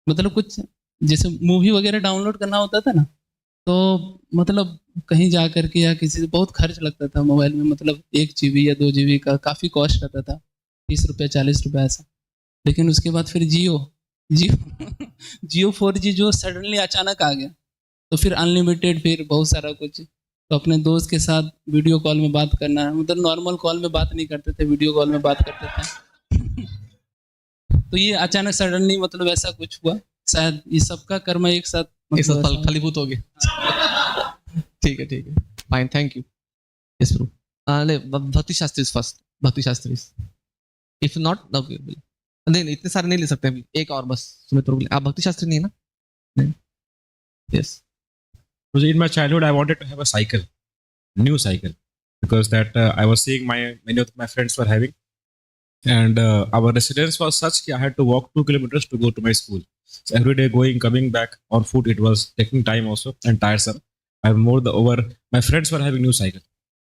मतलब कुछ जैसे मूवी वगैरह डाउनलोड करना होता था ना, तो मतलब कहीं जा करके या किसी से बहुत खर्च लगता था मोबाइल में, मतलब 1 GB या 2 GB का काफ़ी कॉस्ट रहता था, 30 रुपये 40 रुपये ऐसा। लेकिन उसके बाद फिर जियो 4G जो सडनली अचानक आ गया, तो फिर अनलिमिटेड, फिर बहुत सारा कुछ। तो अपने दोस्त के साथ वीडियो कॉल में बात करना, मतलब नॉर्मल कॉल में बात नहीं करते थे, वीडियो कॉल में बात करते थे। तो ये अचानक सडनली मतलब ऐसा कुछ हुआ, शायद ये सबका कर्म एक साथ फलीभूत हो गया। ठीक है, fine, thank you. Yes bro. भक्ति शास्त्री फर्स्ट, भक्ति शास्त्री। इफ नॉट नहीं, इतने सारे नहीं ले सकते अभी, एक और बस सुमित। आप भक्ति शास्त्री नहीं है ना? नहीं। Yes. In my childhood, I wanted to have a cycle, new cycle, because that I was seeing many of my friends were having, and our residence was such that I had to walk 2 kilometers to go to my school. So every day going, coming back on foot, it was taking time also and tiresome. My friends were having new cycle.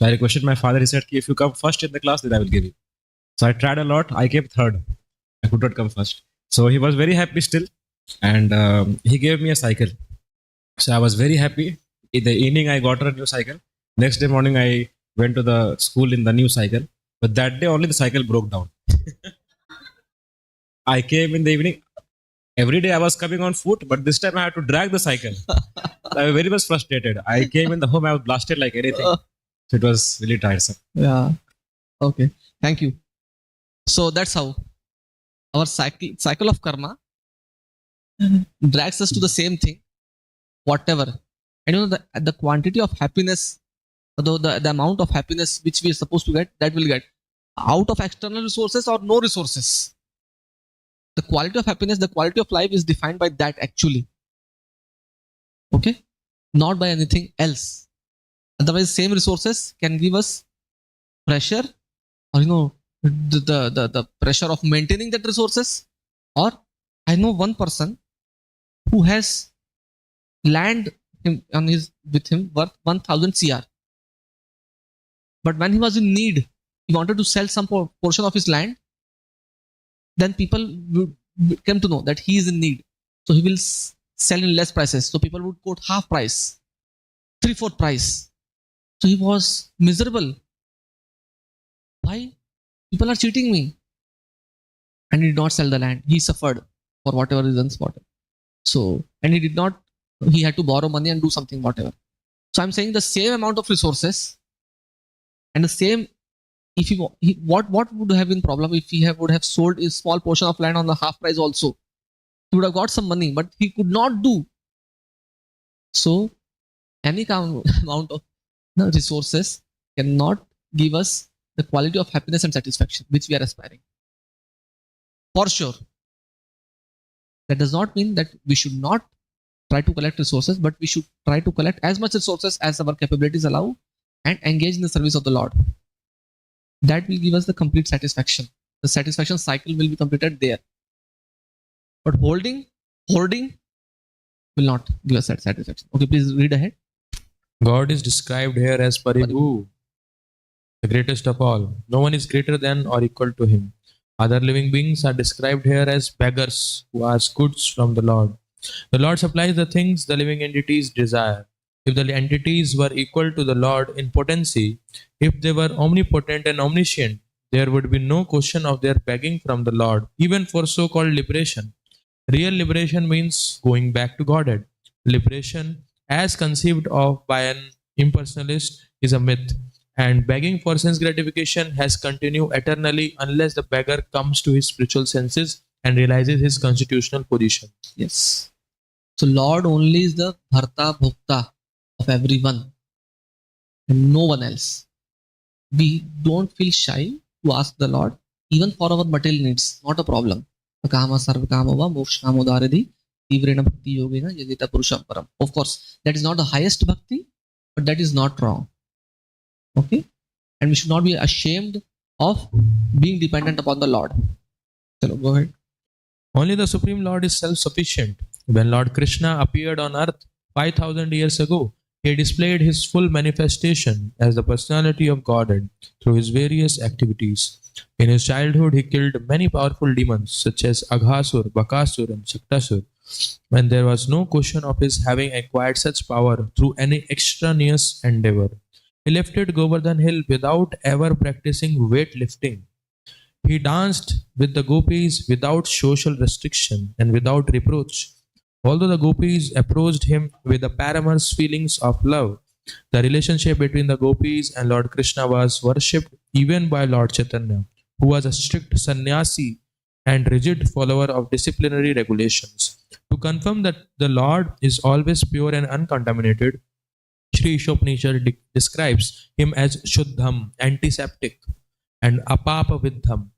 So I requested my father. He said, if you come first in the class, then I will give you. So I tried a lot. I came third. I could not come first. So he was very happy still, and he gave me a cycle. So I was very happy. In the evening, I got a new cycle. Next day morning, I went to the school in the new cycle. But that day only the cycle broke down. I came in the evening. Every day I was coming on foot, but this time I had to drag the cycle. I was very much frustrated. I came in the home, I was blasted like anything. So it was really tiresome. Yeah. Okay. Thank you. So that's how our cycle of karma drags us to the same thing, whatever. And you know the quantity of happiness, though the amount of happiness which we are supposed to get, that will get out of external resources or no resources. The quality of happiness, the quality of life is defined by that actually. Okay? Not by anything else. Otherwise, same resources can give us pressure, or the pressure of maintaining that resources. Or I know one person who has land with him worth 1,000 CR. But when he was in need, he wanted to sell some portion of his land. Then people came to know that he is in need. So he will sell in less prices. So people would quote half price, 3/4 price. So he was miserable. Why? People are cheating me. And he did not sell the land. He suffered for whatever reasons. So, and he did not He had to borrow money and do something, whatever. So I'm saying the same amount of resources and the same. If what would have been problem if he would have sold a small portion of land on the half price also? He would have got some money, but he could not do. So any amount of resources cannot give us the quality of happiness and satisfaction which we are aspiring. For sure. That does not mean that we should not try to collect resources, but we should try to collect as much resources as our capabilities allow and engage in the service of the Lord. That will give us the complete satisfaction. The satisfaction cycle will be completed there. But hoarding will not give us that satisfaction. Okay, please read ahead. God is described here as Prabhu, the greatest of all. No one is greater than or equal to him. Other living beings are described here as beggars who ask goods from the Lord. The Lord supplies the things the living entities desire. If the entities were equal to the Lord in potency, if they were omnipotent and omniscient, there would be no question of their begging from the Lord, even for so-called liberation. Real liberation means going back to Godhead. Liberation, as conceived of by an impersonalist, is a myth, and begging for sense gratification has continued eternally unless the beggar comes to his spiritual senses and realizes his constitutional position. Yes. So Lord only is the Bharta Bhokta of everyone and no one else. We don't feel shy to ask the Lord even for our material needs. Not a problem. Kama sarva kamava mokshamodaridhi tivrena bhakti yogena yadita purusham param. Of course, that is not the highest bhakti, but that is not wrong. Okay? And we should not be ashamed of being dependent upon the Lord. Chalo, go ahead. Only the Supreme Lord is self-sufficient. When Lord Krishna appeared on earth 5,000 years ago, he displayed his full manifestation as the personality of Godhead through his various activities. In his childhood, he killed many powerful demons such as Aghasur, Bakasur, and Shaktasur. When there was no question of his having acquired such power through any extraneous endeavor, he lifted Govardhan Hill without ever practicing weightlifting. He danced with the gopis without social restriction and without reproach. Although the gopis approached him with the paramour's feelings of love, the relationship between the gopis and Lord Krishna was worshipped even by Lord Chaitanya, who was a strict sannyasi and rigid follower of disciplinary regulations. To confirm that the Lord is always pure and uncontaminated, Sri Īśopaniṣad describes him as Shuddham, antiseptic, and Apapavidham,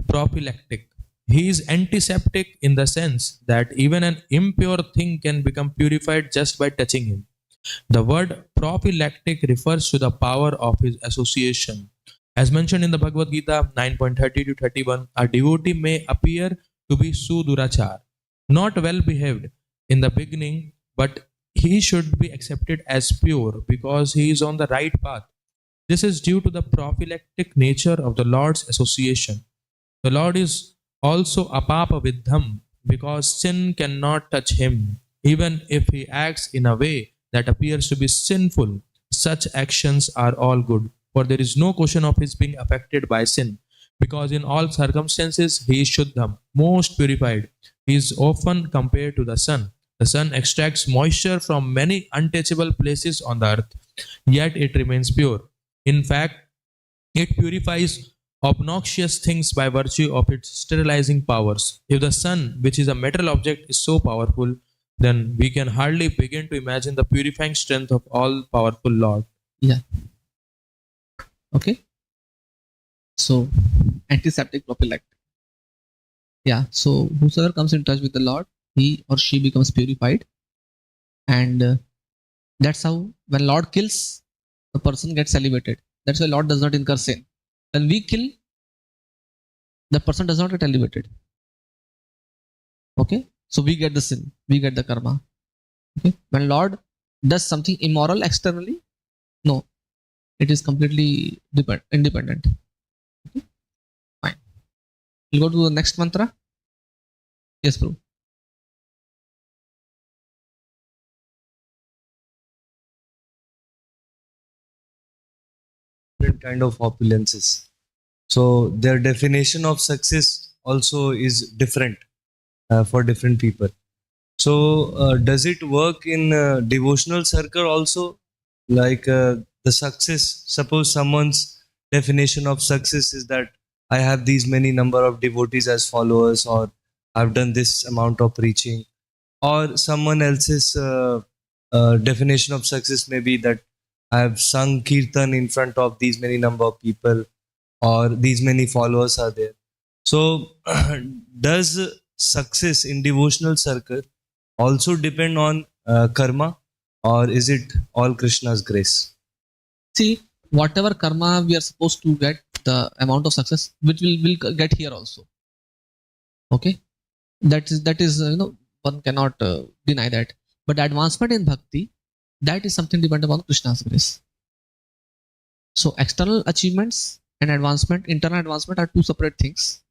prophylactic. He is antiseptic in the sense that even an impure thing can become purified just by touching him. The word prophylactic refers to the power of his association. As mentioned in the Bhagavad Gita 9.30 to 31, a devotee may appear to be sudurachar, not well behaved in the beginning, but he should be accepted as pure because he is on the right path. This is due to the prophylactic nature of the Lord's association. The Lord is also apapavidham because sin cannot touch him. Even if he acts in a way that appears to be sinful, such actions are all good, for there is no question of his being affected by sin, because in all circumstances he is Shuddham, most purified. He is often compared to the sun. The sun extracts moisture from many untouchable places on the earth, yet it remains pure. In fact, it purifies obnoxious things by virtue of its sterilizing powers. If the sun, which is a metal object, is so powerful, then we can hardly begin to imagine the purifying strength of all-powerful Lord. Yeah. Okay. So, antiseptic, prophylactic. Yeah. So, whosoever comes in touch with the Lord, he or she becomes purified. And that's how, when Lord kills, the person gets elevated. That's why Lord does not incur sin. When we kill, the person does not get elevated. Okay? So we get the sin, we get the karma. Okay? When Lord does something immoral externally, no, it is completely independent. Okay? Fine. We'll go to the next mantra. Yes, Prabhu. Different kind of opulences. So their definition of success also is different for different people. So, does it work in devotional circle also? Like the success, suppose someone's definition of success is that I have these many number of devotees as followers, or I've done this amount of preaching, or someone else's definition of success may be that I have sung kirtan in front of these many number of people, or these many followers are there. So, does success in devotional circle also depend on karma, or is it all Krishna's grace? See, whatever karma we are supposed to get, the amount of success which will get here also. Okay, that is one cannot deny that. But advancement in bhakti, that is something dependent on Krishna's grace. So external achievements and advancement, internal advancement are two separate things.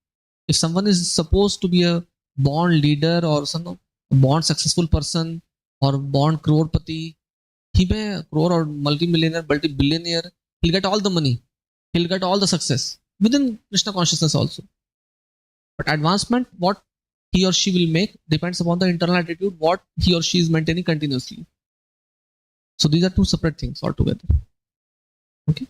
If someone is supposed to be a born leader or some born successful person or born crorepati, he may crore or multi-millionaire, multi-billionaire, he'll get all the money, he'll get all the success within Krishna consciousness also. But advancement, what he or she will make depends upon the internal attitude, what he or she is maintaining continuously. So these are two separate things altogether. Okay,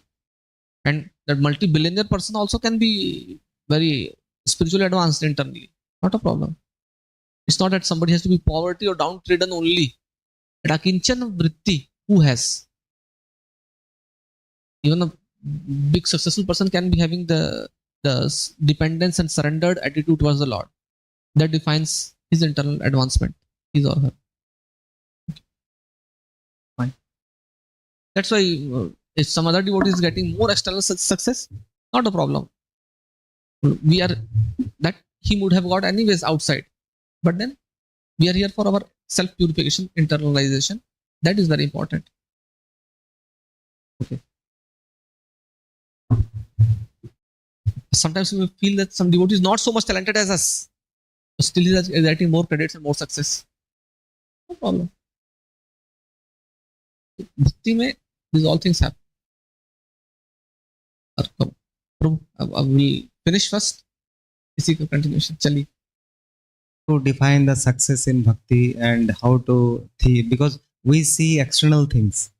and that multi-billionaire person also can be very spiritually advanced internally, not a problem. It's not that somebody has to be poverty or downtrodden only. At Akinchan Vritti, who has? Even a big successful person can be having the dependence and surrendered attitude towards the Lord. That defines his internal advancement, his or her. Okay. Fine. That's why if some other devotee is getting more external success, not a problem. We are that he would have got anyways outside. But then we are here for our self-purification, internalization. That is very important. Okay. Sometimes we feel that some devotee is not so much talented as us, but still is getting more credits and more success. No problem. Bhakti mein, these all things happen. Prabhu, I will finish first. इसी का continuation. चलिए. To define the success in bhakti and how to because we see external things.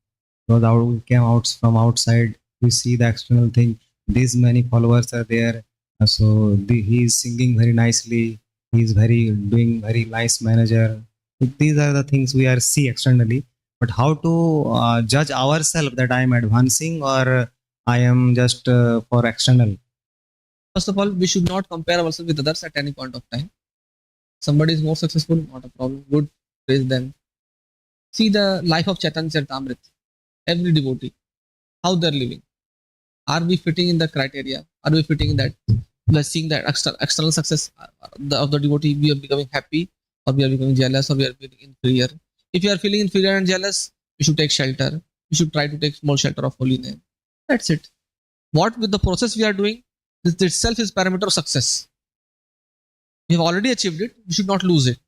Because we came out from outside, we see the external thing. These many followers are there, so he is singing very nicely. He is doing very nice manager. These are the things we are see externally. But how to judge ourselves that I am advancing or I am just for external? First of all, we should not compare ourselves with others at any point of time. Somebody is more successful, not a problem. Good, praise them. See the life of Chaitanya Charitamrita. Every devotee, how they're living. Are we fitting in the criteria? Are we fitting in that? We are seeing that external success of the devotee, we are becoming happy, or we are becoming jealous, or we are becoming inferior. If you are feeling inferior and jealous, you should take shelter. You should try to take small shelter of holy name. That's it. What with the process we are doing, this itself is parameter of success. We have already achieved it. We should not lose it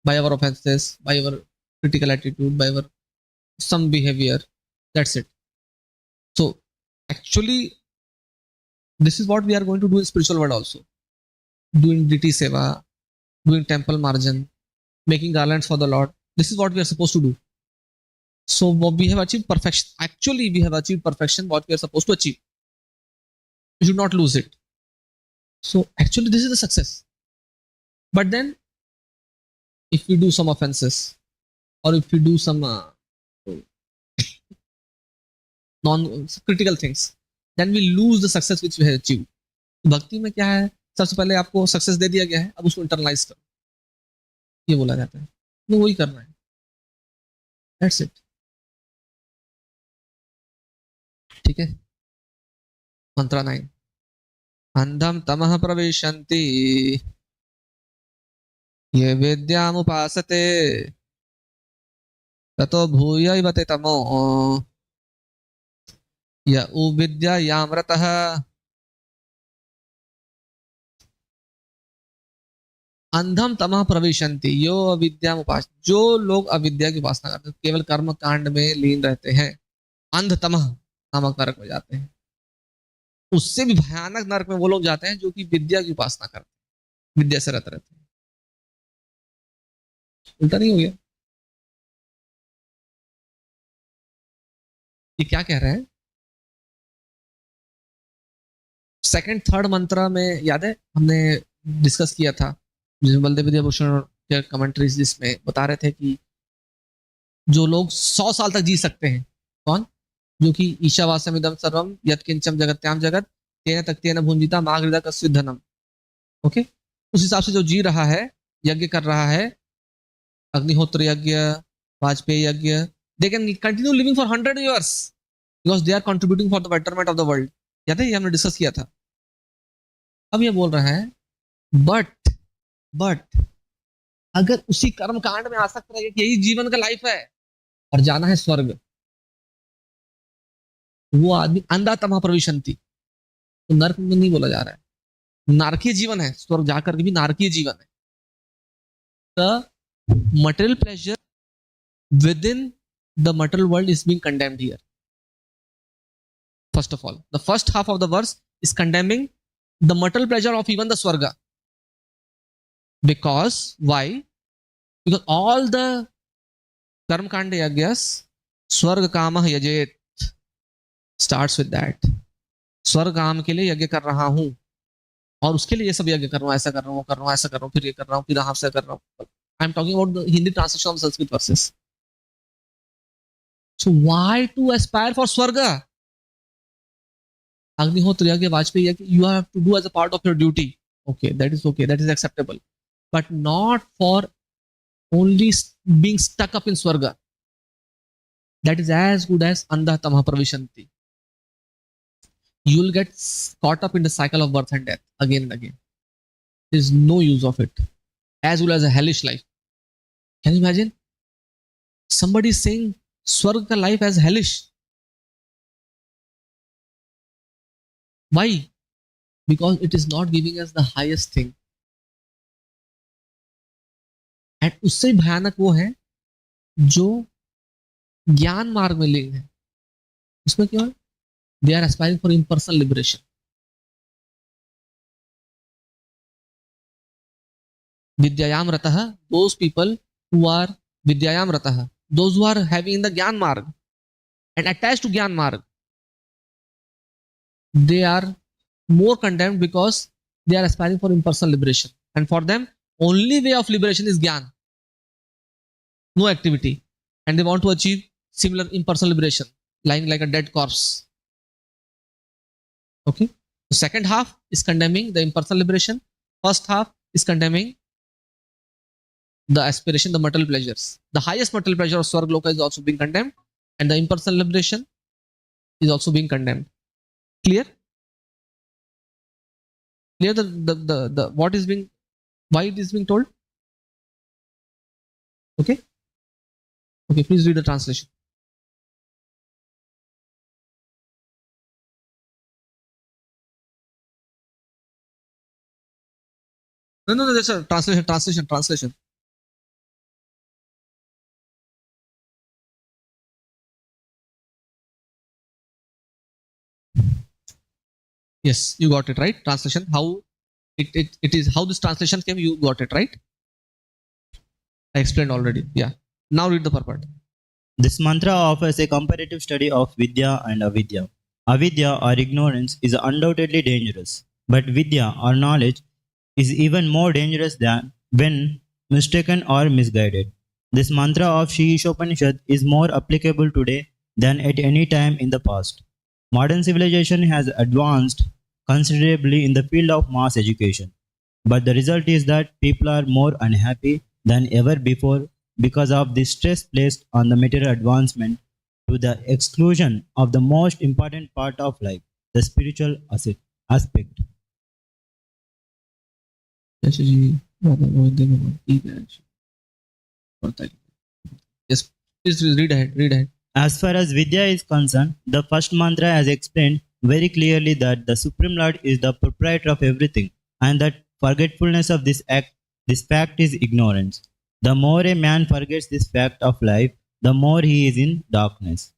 by our offenses, by our critical attitude, by our some behavior. That's it. So actually, this is what we are going to do in spiritual world also. Doing deity seva, doing temple marjan, making garlands for the Lord. This is what we are supposed to do. So we have achieved perfection. Actually, we have achieved perfection, what we are supposed to achieve. We should not lose it. So actually, this is the success. But then, if we do some offenses, or if we do some non-critical things, then we lose the success which we have achieved. भक्ति में क्या है? सबसे पहले आपको success दे दिया गया है, अब उसको इंटरनलाइज करो, ये बोला जाता है. वो वही करना है. That's it. ठीक है. मंत्र 9. अंधम तमः प्रविशन्ति ये वेद्यामुपासते ततो भूयैव ते तमो य उविद्यायामृतः. अंधम तमः प्रविशन्ति यो अविद्यामुपास, जो लोग अविद्या की उपासना करते हैं, केवल कर्म कांड में लीन रहते हैं, अंध तमः नामक नरक में जाते हैं. उससे भी भयानक नरक में वो लोग जाते हैं जो कि विद्या की उपासना करते हैं, विद्या से रत रहते हैं. उल्टा नहीं हो गया? ये क्या कह रहे हैं? सेकंड थर्ड मंत्र में याद है हमने डिस्कस किया था, जिसमें बलदेव विद्याभूषण के कमेंट्रीज जिसमें बता रहे थे कि जो लोग 100 साल तक जी सकते हैं, कौन? जो कि ईशावास्यमिदं सर्वम यत्किंचम जगत्याम जगत तेन तक्तेन भुंजिता मागृदा कस्यु धनम। ओके, उस हिसाब से जो जी रहा है, यज्ञ कर रहा है, अग्निहोत्र yagya, Vajpeyi yagya, they can continue living for 100 years because they are contributing for the betterment of the world. याद है, ये हमने डिस्कस किया था। अब ये बोल रहा है बट अगर उसी कर्म कांड में आसक्त रहे कि यही जीवन का लाइफ है और जाना है स्वर्ग, वो आदमी अंधा तमा प्रविशंति, तो नर्क में नहीं बोला जा रहा है, नारकीय जीवन है, स्वर्ग जाकर के भी नारकीय जीवन है। The material pleasure with in the material world is being condemned here. First of all, the first half of the verse is condemning the material pleasure of even the Swarga. Because, why? Because all the Karmakanda Yagyas, Swarga Kama Yajet, starts with that. स्वर्ग काम के लिए यज्ञ कर रहा हूं और उसके लिए ये सब यज्ञ कर रहा हूं, ऐसा कर रहा हूं, वो कर रहा हूं, ऐसा कर रहा हूं, फिर ये कर रहा हूं, फिर यहाँ से कर रहा हूं। I am talking about the Hindi translation of Sanskrit verses. So why to aspire for swarga? Agnihotra yagya, Vajpayee yagya, you have to do as a part of your duty. Okay, that is acceptable. But not for only being stuck up in Swarga. That is as good as Andha Tamah Pravishanti. You will get caught up in the cycle of birth and death again and again. There is no use of it. As well as a hellish life. Can you imagine? Somebody is saying Swarga life as hellish. Why? Because it is not giving us the highest thing. And उससे भयानक वो है जो ज्ञान मार्ग में लिंग है। उसमें क्या है? They are aspiring for impersonal liberation. Vidyayam ratah, those people who are Vidyayam ratah, those who are having the Gyan marg and attached to Gyan marg, they are more condemned because they are aspiring for impersonal liberation. And for them, only way of liberation is Gyan. No activity. And they want to achieve similar impersonal liberation, lying like a dead corpse. Okay? The second half is condemning the impersonal liberation. First half is condemning the aspiration, the material pleasures. The highest material pleasure of Swargloka is also being condemned, and the impersonal liberation is also being condemned. Clear? Clear the what is being, why it is being told? Okay? Okay, please read the translation. No, that's a translation. Yes, you got it right. Translation. How it is, how this translation came, you got it right. I explained already. Yeah. Now read the purport. This mantra offers a comparative study of Vidya and Avidya. Avidya or ignorance is undoubtedly dangerous, but Vidya or knowledge is even more dangerous than when mistaken or misguided. This mantra of Sri Īśopaniṣad is more applicable today than at any time in the past. Modern civilization has advanced considerably in the field of mass education, but the result is that people are more unhappy than ever before because of the stress placed on the material advancement to the exclusion of the most important part of life, the spiritual aspect. Yes, please read ahead. As far as Vidya is concerned, the first mantra has explained very clearly that the Supreme Lord is the proprietor of everything, and that forgetfulness of this fact is ignorance. The more a man forgets this fact of life, the more he is in darkness.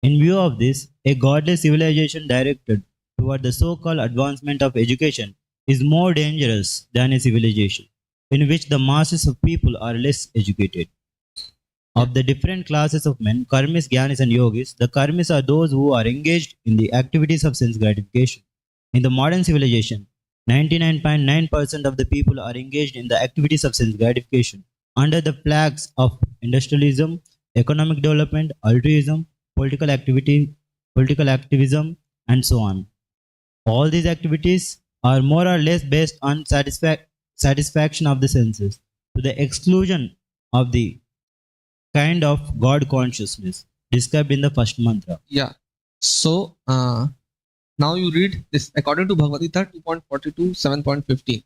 In view of this, a godless civilization directed toward the so-called advancement of education is more dangerous than a civilization in which the masses of people are less educated. Of the different classes of men, karmis, jnanis, and yogis, the karmis are those who are engaged in the activities of sense gratification. In the modern civilization, 99.9% of the people are engaged in the activities of sense gratification under the flags of industrialism, economic development, altruism, political activism, and so on. All these activities are more or less based on satisfaction of the senses to the exclusion of the kind of God consciousness described in the first mantra. Yeah. So now you read this according to Bhagavad Gita 2.42, 7.15.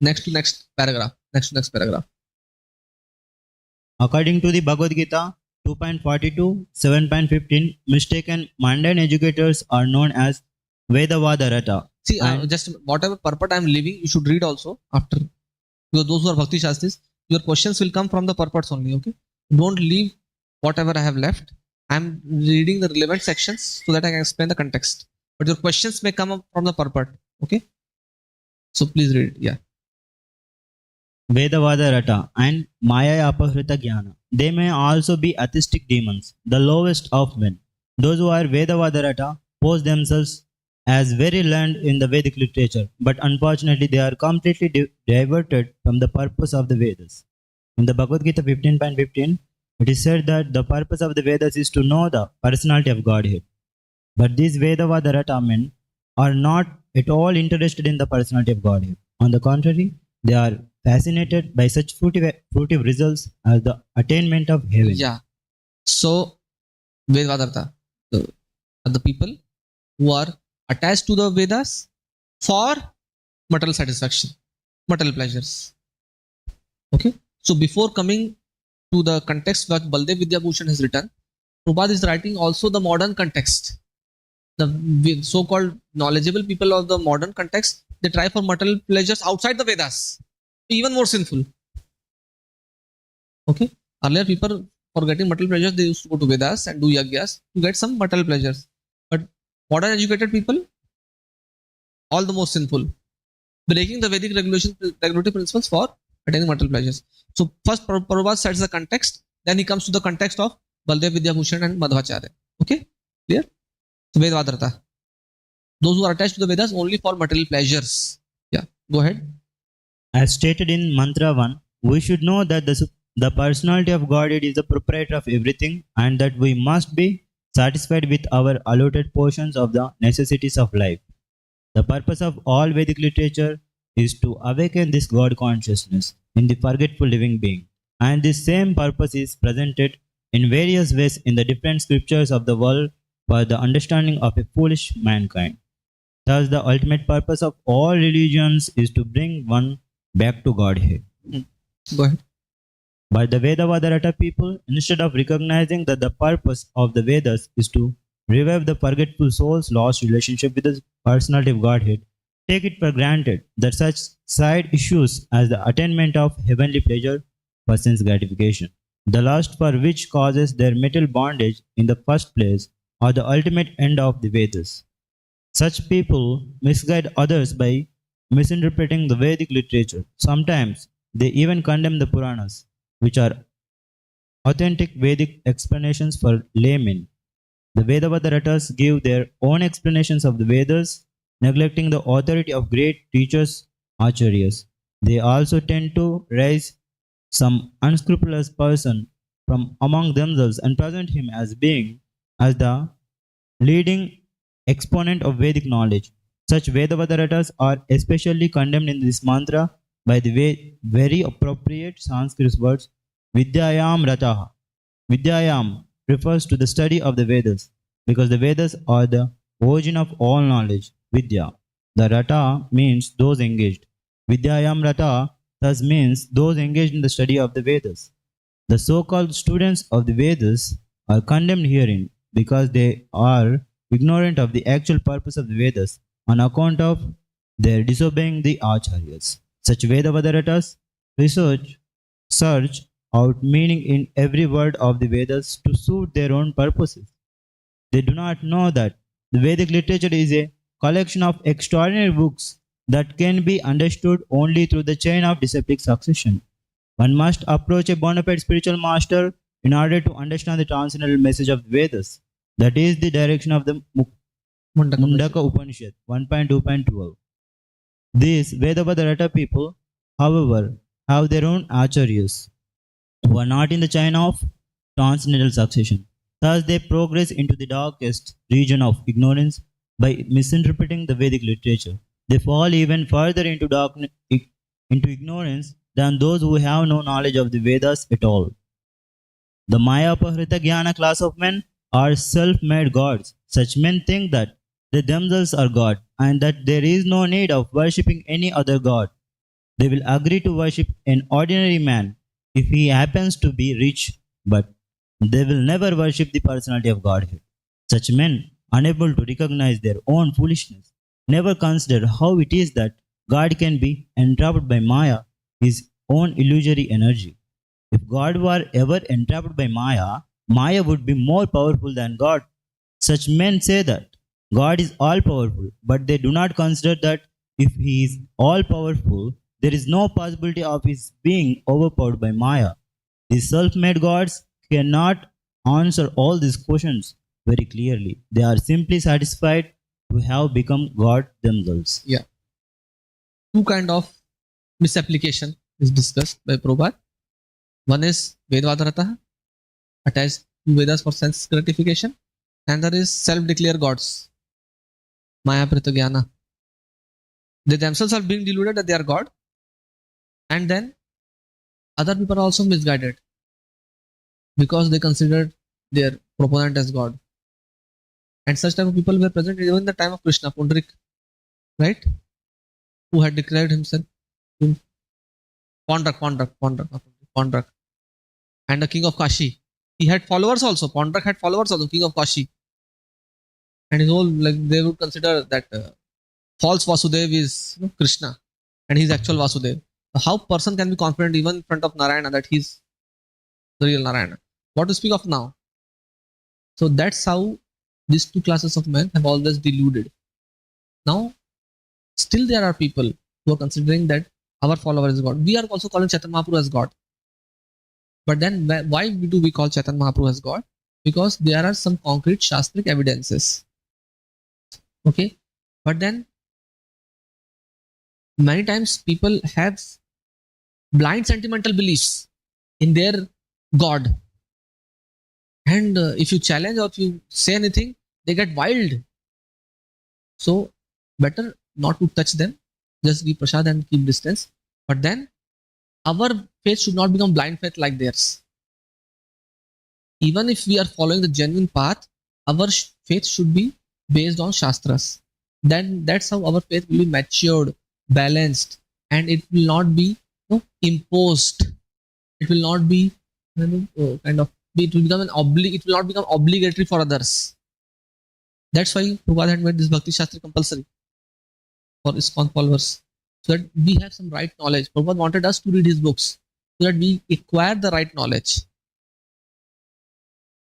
Next paragraph. Next paragraph. According to the Bhagavad Gita 2.42, 7.15, mistaken mundane educators are known as Vedavada Rata. See, And- just whatever purport I am leaving, you should read also after. Because those who are Bhakti Shastris, your questions will come from the purports only. Okay. Don't leave whatever I have left. I am reading the relevant sections so that I can explain the context. But your questions may come up from the purport. Okay. So please read. Yeah. Vedavada Rata and Maya Apahrita Jnana. They may also be atheistic demons, the lowest of men. Those who are Vedavada Rata pose themselves as very learned in the Vedic literature, but unfortunately they are completely diverted from the purpose of the Vedas. In the Bhagavad Gita 15.15, it is said that the purpose of the Vedas is to know the personality of Godhead. But these Vedavada Rata men are not at all interested in the personality of Godhead. On the contrary, they are fascinated by such fruitive results as the attainment of heaven. Yeah. So Vedvadartha are the people who are attached to the Vedas for material satisfaction, material pleasures. Okay. So before coming to the context that Baldev Vidyabhushan has written, Prabhupada is writing also the modern context. The so-called knowledgeable people of the modern context, they try for material pleasures outside the Vedas, even more sinful. Okay. Earlier people, for getting material pleasures, they used to go to Vedas and do yagyas to get some material pleasures. But modern educated people, all the more sinful, breaking the Vedic regulative principles for attaining material pleasures. So first Prabhupada sets the context, then he comes to the context of Baldev Vidyabhushan and Madhvacharya. Okay, clear? So Vedvadartha, those who are attached to the Vedas only for material pleasures. Yeah, go ahead. As stated in Mantra 1, we should know that the personality of Godhead is the proprietor of everything and that we must be satisfied with our allotted portions of the necessities of life. The purpose of all Vedic literature is to awaken this God consciousness in the forgetful living being. And this same purpose is presented in various ways in the different scriptures of the world for the understanding of a foolish mankind. Thus, the ultimate purpose of all religions is to bring one back to Godhead. Go ahead. But the Vedavadarata people, instead of recognizing that the purpose of the Vedas is to revive the forgetful soul's lost relationship with the personality of Godhead, take it for granted that such side issues as the attainment of heavenly pleasure for sense gratification, the lust for which causes their mental bondage in the first place, are the ultimate end of the Vedas. Such people misguide others by misinterpreting the Vedic literature. Sometimes they even condemn the Puranas, which are authentic Vedic explanations for laymen. The Vedavadaratas give their own explanations of the Vedas, neglecting the authority of great teachers, Acharyas. They also tend to raise some unscrupulous person from among themselves and present him as being as the leading exponent of Vedic knowledge. Such Vedavadaratas are especially condemned in this mantra by the very appropriate Sanskrit words Vidyayam Rataha. Vidyayam refers to the study of the Vedas because the Vedas are the origin of all knowledge. Vidya. The Rata means those engaged. Vidyayam Rata thus means those engaged in the study of the Vedas. The so-called students of the Vedas are condemned herein because they are ignorant of the actual purpose of the Vedas on account of their disobeying the Acharyas. Such Vedavadaratas search out meaning in every word of the Vedas to suit their own purposes. They do not know that the Vedic literature is a collection of extraordinary books that can be understood only through the chain of disciplic succession. One must approach a bona fide spiritual master in order to understand the transcendental message of the Vedas. That is the direction of the Mundaka Upanishad 1.2.12. These Vedavada people, however, have their own acharyas who are not in the chain of transcendental succession. Thus, they progress into the darkest region of ignorance by misinterpreting the Vedic literature. They fall even further into into ignorance than those who have no knowledge of the Vedas at all. The Maya Pahrita Jnana class of men are self-made gods. Such men think that they themselves are God and that there is no need of worshipping any other god. They will agree to worship an ordinary man if he happens to be rich, but they will never worship the personality of Godhead. Such men, unable to recognize their own foolishness, never consider how it is that God can be entrapped by Maya, his own illusory energy. If God were ever entrapped by Maya, Maya would be more powerful than God. Such men say that God is all powerful, but they do not consider that if he is all powerful, there is no possibility of his being overpowered by Maya. These self made gods cannot answer all these questions very clearly. They are simply satisfied to have become God themselves. Yeah. Two kind of misapplication is discussed by Prabhupada. One is Vedvadarata, attached to Vedas for sense gratification. Another is self-declared gods, Maya Prita Jnana. They themselves are being deluded that they are God, and then other people are also misguided because they considered their proponent as God. And such type of people were present even in the time of Krishna, Pundarik, right? Who had declared himself Pandrak, and the king of Kashi. He had followers also. Pandrak had followers also, king of Kashi. And his whole, like, they would consider that false Vasudev is Krishna and he's actual Vasudev. How person can be confident even in front of Narayana that he's the real Narayana? What to speak of now? So that's how these two classes of men have always deluded. Now, still there are people who are considering that our follower is God. We are also calling Chaitanya Mahaprabhu as God. But then why do we call Chaitanya Mahaprabhu as God? Because there are some concrete Shastric evidences. Okay. But then many times people have blind sentimental beliefs in their God. And if you challenge or if you say anything, they get wild. So better not to touch them. Just give prasad and keep distance. But then our faith should not become blind faith like theirs. Even if we are following the genuine path, our faith should be based on Shastras. Then that's how our faith will be matured, balanced, and it will not be imposed. It will not be it will become it will not become obligatory for others. That's why Prabhupada had made this Bhakti Shastri compulsory for ISKCON followers, so that we have some right knowledge. Prabhupada wanted us to read his books so that we acquire the right knowledge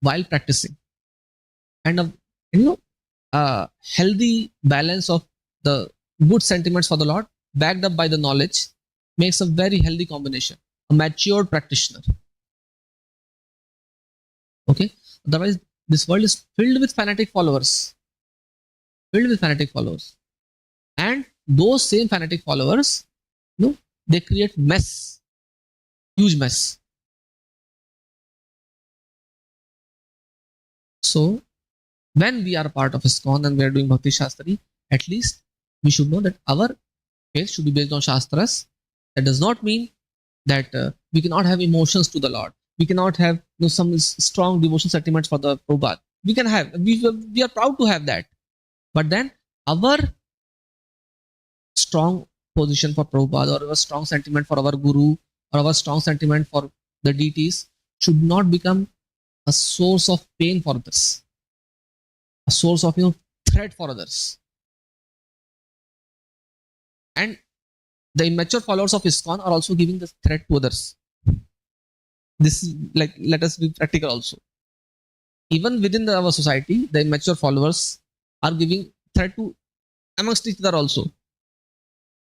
while practicing. And healthy balance of the good sentiments for the Lord backed up by the knowledge makes a very healthy combination, a matured practitioner. Okay, otherwise this world is filled with fanatic followers, and those same fanatic followers, they create mess, huge mess. So when we are part of ISKCON and we are doing Bhakti Shastri, at least we should know that our faith should be based on Shastras. That does not mean that we cannot have emotions to the Lord. We cannot have some strong devotional sentiments for the Prabhupada. We can have, we are proud to have that. But then our strong position for Prabhupada, or our strong sentiment for our Guru, or our strong sentiment for the deities should not become a source of pain for others, a source of threat for others. And the immature followers of ISKCON are also giving the threat to others. This is like, let us be practical also. Even within our society, the immature followers are giving threat to amongst each other also.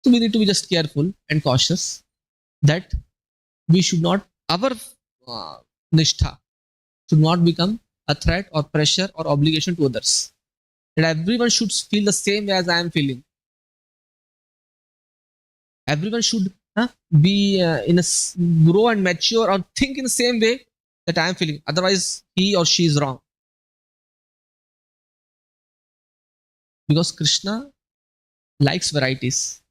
So we need to be just careful and cautious that we should not, our nishtha should not become a threat or pressure or obligation to others. That everyone should feel the same way as I am feeling. Everyone should be grow and mature or think in the same way that I am feeling. Otherwise, he or she is wrong. Because Krishna likes varieties.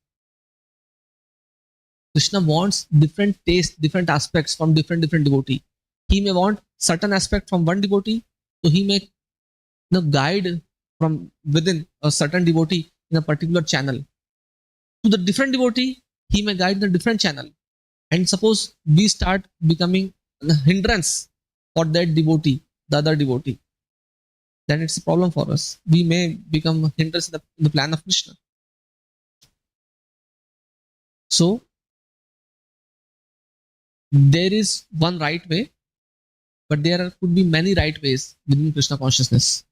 Krishna wants different tastes, different aspects from different devotee. He may want certain aspect from one devotee, so he may guide from within a certain devotee in a particular channel. To the different devotee, he may guide the different channel. And suppose we start becoming a hindrance for that devotee, the other devotee, then it's a problem for us. We may become a hindrance in the plan of Krishna. So, there is one right way, but there could be many right ways within Krishna consciousness.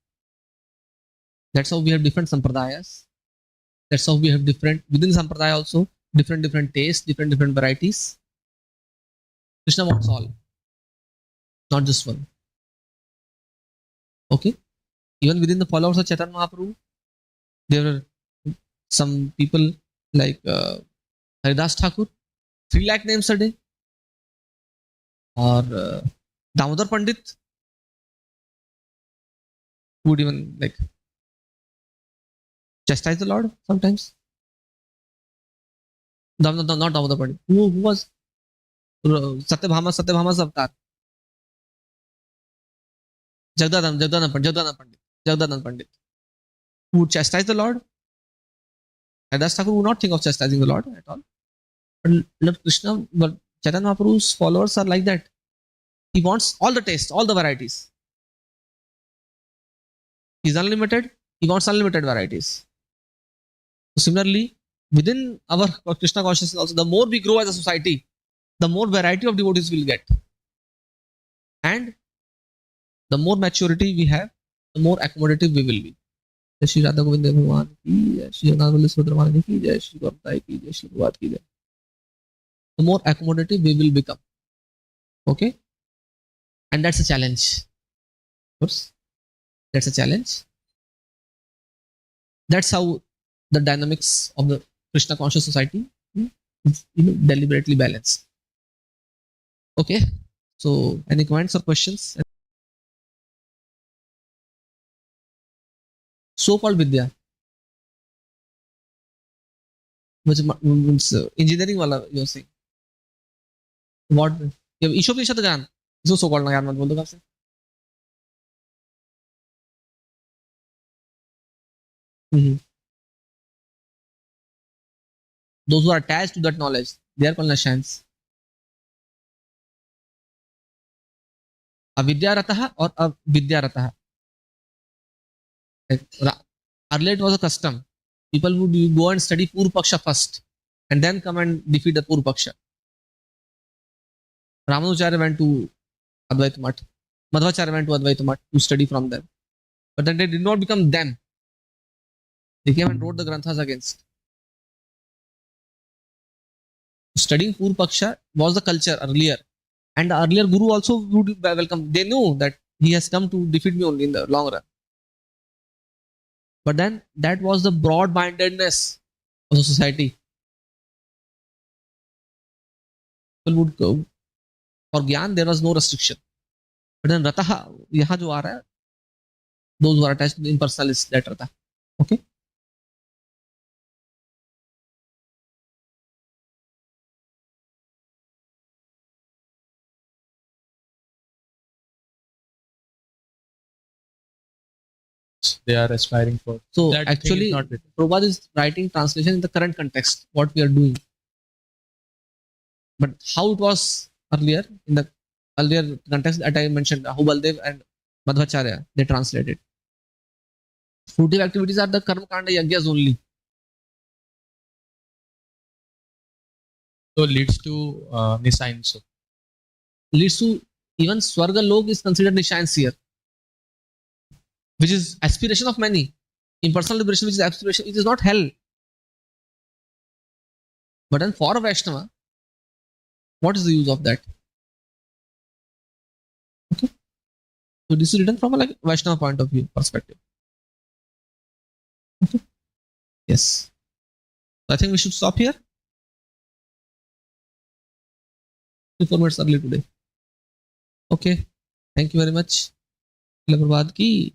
That's how we have different sampradayas. That's how we have different, within sampradaya also, different tastes, different varieties. Krishna wants all, not just one. Okay? Even within the followers of Chaitanya Mahaprabhu, there were some people like Haridas Thakur, 3 lakh names a day, or Damodar Pandit, who would even like chastise the Lord sometimes. Not Damodar Pandit. Who was Satyabhama's Avtar? Jagdanand Pandit. Who would chastise the Lord? Haridas Thakur would not think of chastising the Lord at all. But Lord Krishna, but Chaitanya Mahaprabhu's followers are like that. He wants all the tastes, all the varieties. He's unlimited. He wants unlimited varieties. So similarly, within our Krishna consciousness also, the more we grow as a society, the more variety of devotees we'll get. And the more maturity we have, the more accommodative we will be. Jai Shri Radha Govinda Bhagwan ki jai, Shri Jagannath Subramanya ki jai, Shri Goptai ki jai, Shri Prabhupada ki jai. The more accommodative we will become. Okay? And that's a challenge. Of course. That's a challenge. That's how the dynamics of the Krishna conscious society is deliberately balanced. Okay? So, any comments or questions? So-called Vidya, which means engineering wala you're saying. What? Īśopaniṣad ज्ञान, इसको so-called ज्ञान मत बोल दो आपसे. Those who are attached to that knowledge, they are called Nashans. Avidyaratah or Avidyarataha. Earlier it was a custom. People would go and study Purvapaksha first and then come and defeat the Purvapaksha. Ramanujarya went to Advaita Math. Madhvacharya went to Advaita Math to study from them. But then they did not become them. They came and wrote the Granthas against. Studying Purvapaksha was the culture earlier. And the earlier Guru also would welcome. They knew that he has come to defeat me only in the long run. But then that was the broad-mindedness of the society. People would go. For Gyan, there was no restriction. But then Rataha, yahan jo aa raha hai, those who are attached to the impersonalists, that Rata. Okay? They are aspiring for. So That thing actually, is not written. Prabhupada is writing translation in the current context, what we are doing. But how it was earlier, in the earlier context that I mentioned, Baldev and Madhvacharya, they translated. Fruitive activities are the Karma Kanda Yagyas only. So leads to Nisayans. Leads to even Swarga Lok is considered Nishayans here, which is aspiration of many. Impersonal liberation, which is aspiration, it is not hell. But then for a Vaishnava, what is the use of that? Okay. So this is written from a like Vaishnava point of view perspective. Okay. Yes. So I think we should stop here. 4 minutes early today. Okay. Thank you very much. Prabhupada ki